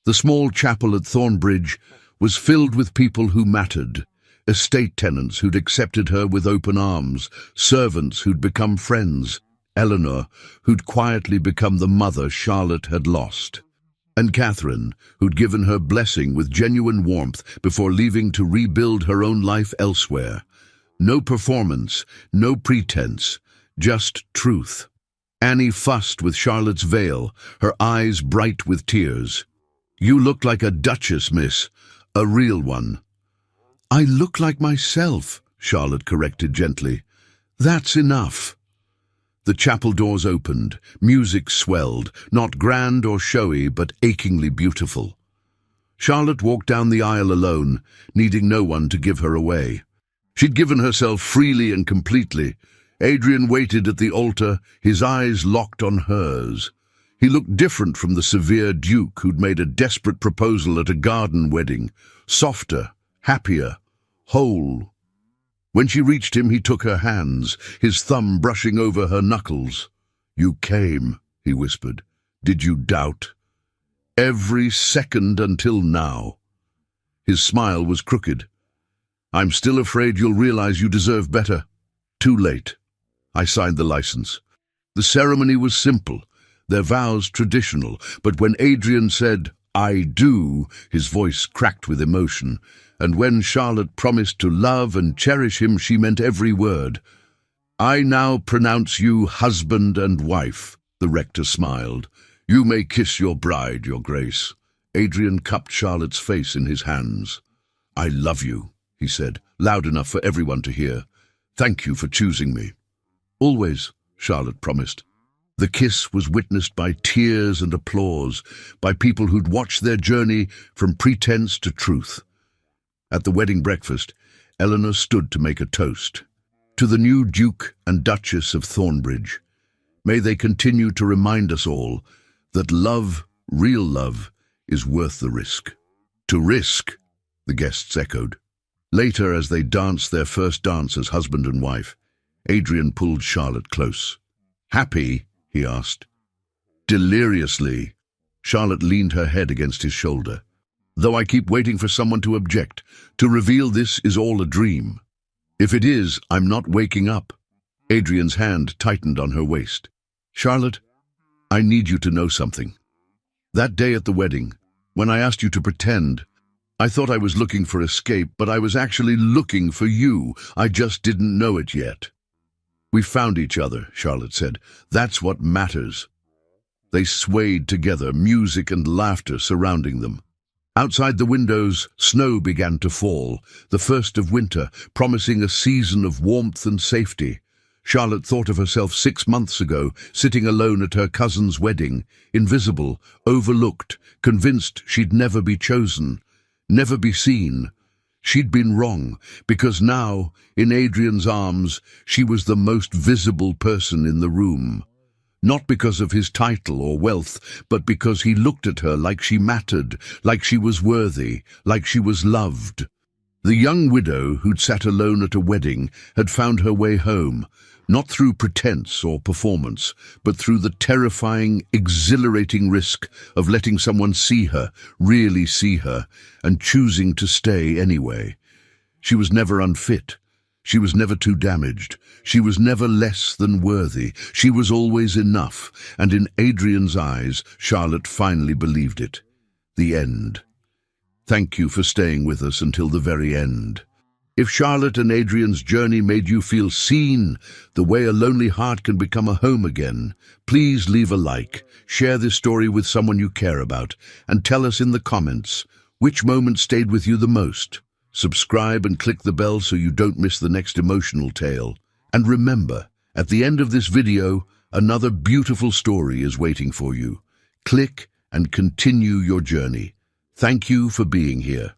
The small chapel at Thornbridge was filled with people who mattered: estate tenants who'd accepted her with open arms, servants who'd become friends, Eleanor, who'd quietly become the mother Charlotte had lost, and Catherine, who'd given her blessing with genuine warmth before leaving to rebuild her own life elsewhere. No performance, no pretense, just truth. Annie fussed with Charlotte's veil, her eyes bright with tears. "You look like a duchess, miss, a real one." "I look like myself," Charlotte corrected gently. "That's enough." The chapel doors opened, music swelled, not grand or showy, but achingly beautiful. Charlotte walked down the aisle alone, needing no one to give her away. She'd given herself freely and completely. Adrian waited at the altar, his eyes locked on hers. He looked different from the severe duke who'd made a desperate proposal at a garden wedding, softer, happier, whole. When she reached him, he took her hands, his thumb brushing over her knuckles. "You came," he whispered. "Did you doubt?" Every second until now. His smile was crooked. I'm still afraid you'll realize you deserve better. Too late. I signed the license. The ceremony was simple, their vows traditional, but when Adrian said, "I do," his voice cracked with emotion, and when Charlotte promised to love and cherish him, she meant every word. "I now pronounce you husband and wife," the rector smiled. "You may kiss your bride, your grace." Adrian cupped Charlotte's face in his hands. "I love you," he said, loud enough for everyone to hear. "Thank you for choosing me." "Always," Charlotte promised. The kiss was witnessed by tears and applause, by people who'd watched their journey from pretense to truth. At the wedding breakfast, Eleanor stood to make a toast. "To the new Duke and Duchess of Thornbridge, may they continue to remind us all that love, real love, is worth the risk." "To risk," the guests echoed. Later, as they danced their first dance as husband and wife, Adrian pulled Charlotte close. "Happy?" he asked. "Deliriously." Charlotte leaned her head against his shoulder. "Though I keep waiting for someone to object, to reveal this is all a dream. If it is, I'm not waking up." Adrian's hand tightened on her waist. "Charlotte, I need you to know something. That day at the wedding, when I asked you to pretend, I thought I was looking for escape, but I was actually looking for you. I just didn't know it yet." "We found each other," Charlotte said. "That's what matters." They swayed together, music and laughter surrounding them. Outside the windows, snow began to fall, the first of winter, promising a season of warmth and safety. Charlotte thought of herself 6 months ago, sitting alone at her cousin's wedding, invisible, overlooked, convinced she'd never be chosen, never be seen. She'd been wrong, because now, in Adrian's arms, she was the most visible person in the room. Not because of his title or wealth, but because he looked at her like she mattered, like she was worthy, like she was loved. The young widow who'd sat alone at a wedding had found her way home, not through pretense or performance, but through the terrifying, exhilarating risk of letting someone see her, really see her, and choosing to stay anyway. She was never unfit. She was never too damaged. She was never less than worthy. She was always enough, and in Adrian's eyes, Charlotte finally believed it. The end. Thank you for staying with us until the very end. If Charlotte and Adrian's journey made you feel seen, the way a lonely heart can become a home again, please leave a like, share this story with someone you care about, and tell us in the comments which moment stayed with you the most. Subscribe and click the bell so you don't miss the next emotional tale. And remember, at the end of this video, another beautiful story is waiting for you. Click and continue your journey. Thank you for being here.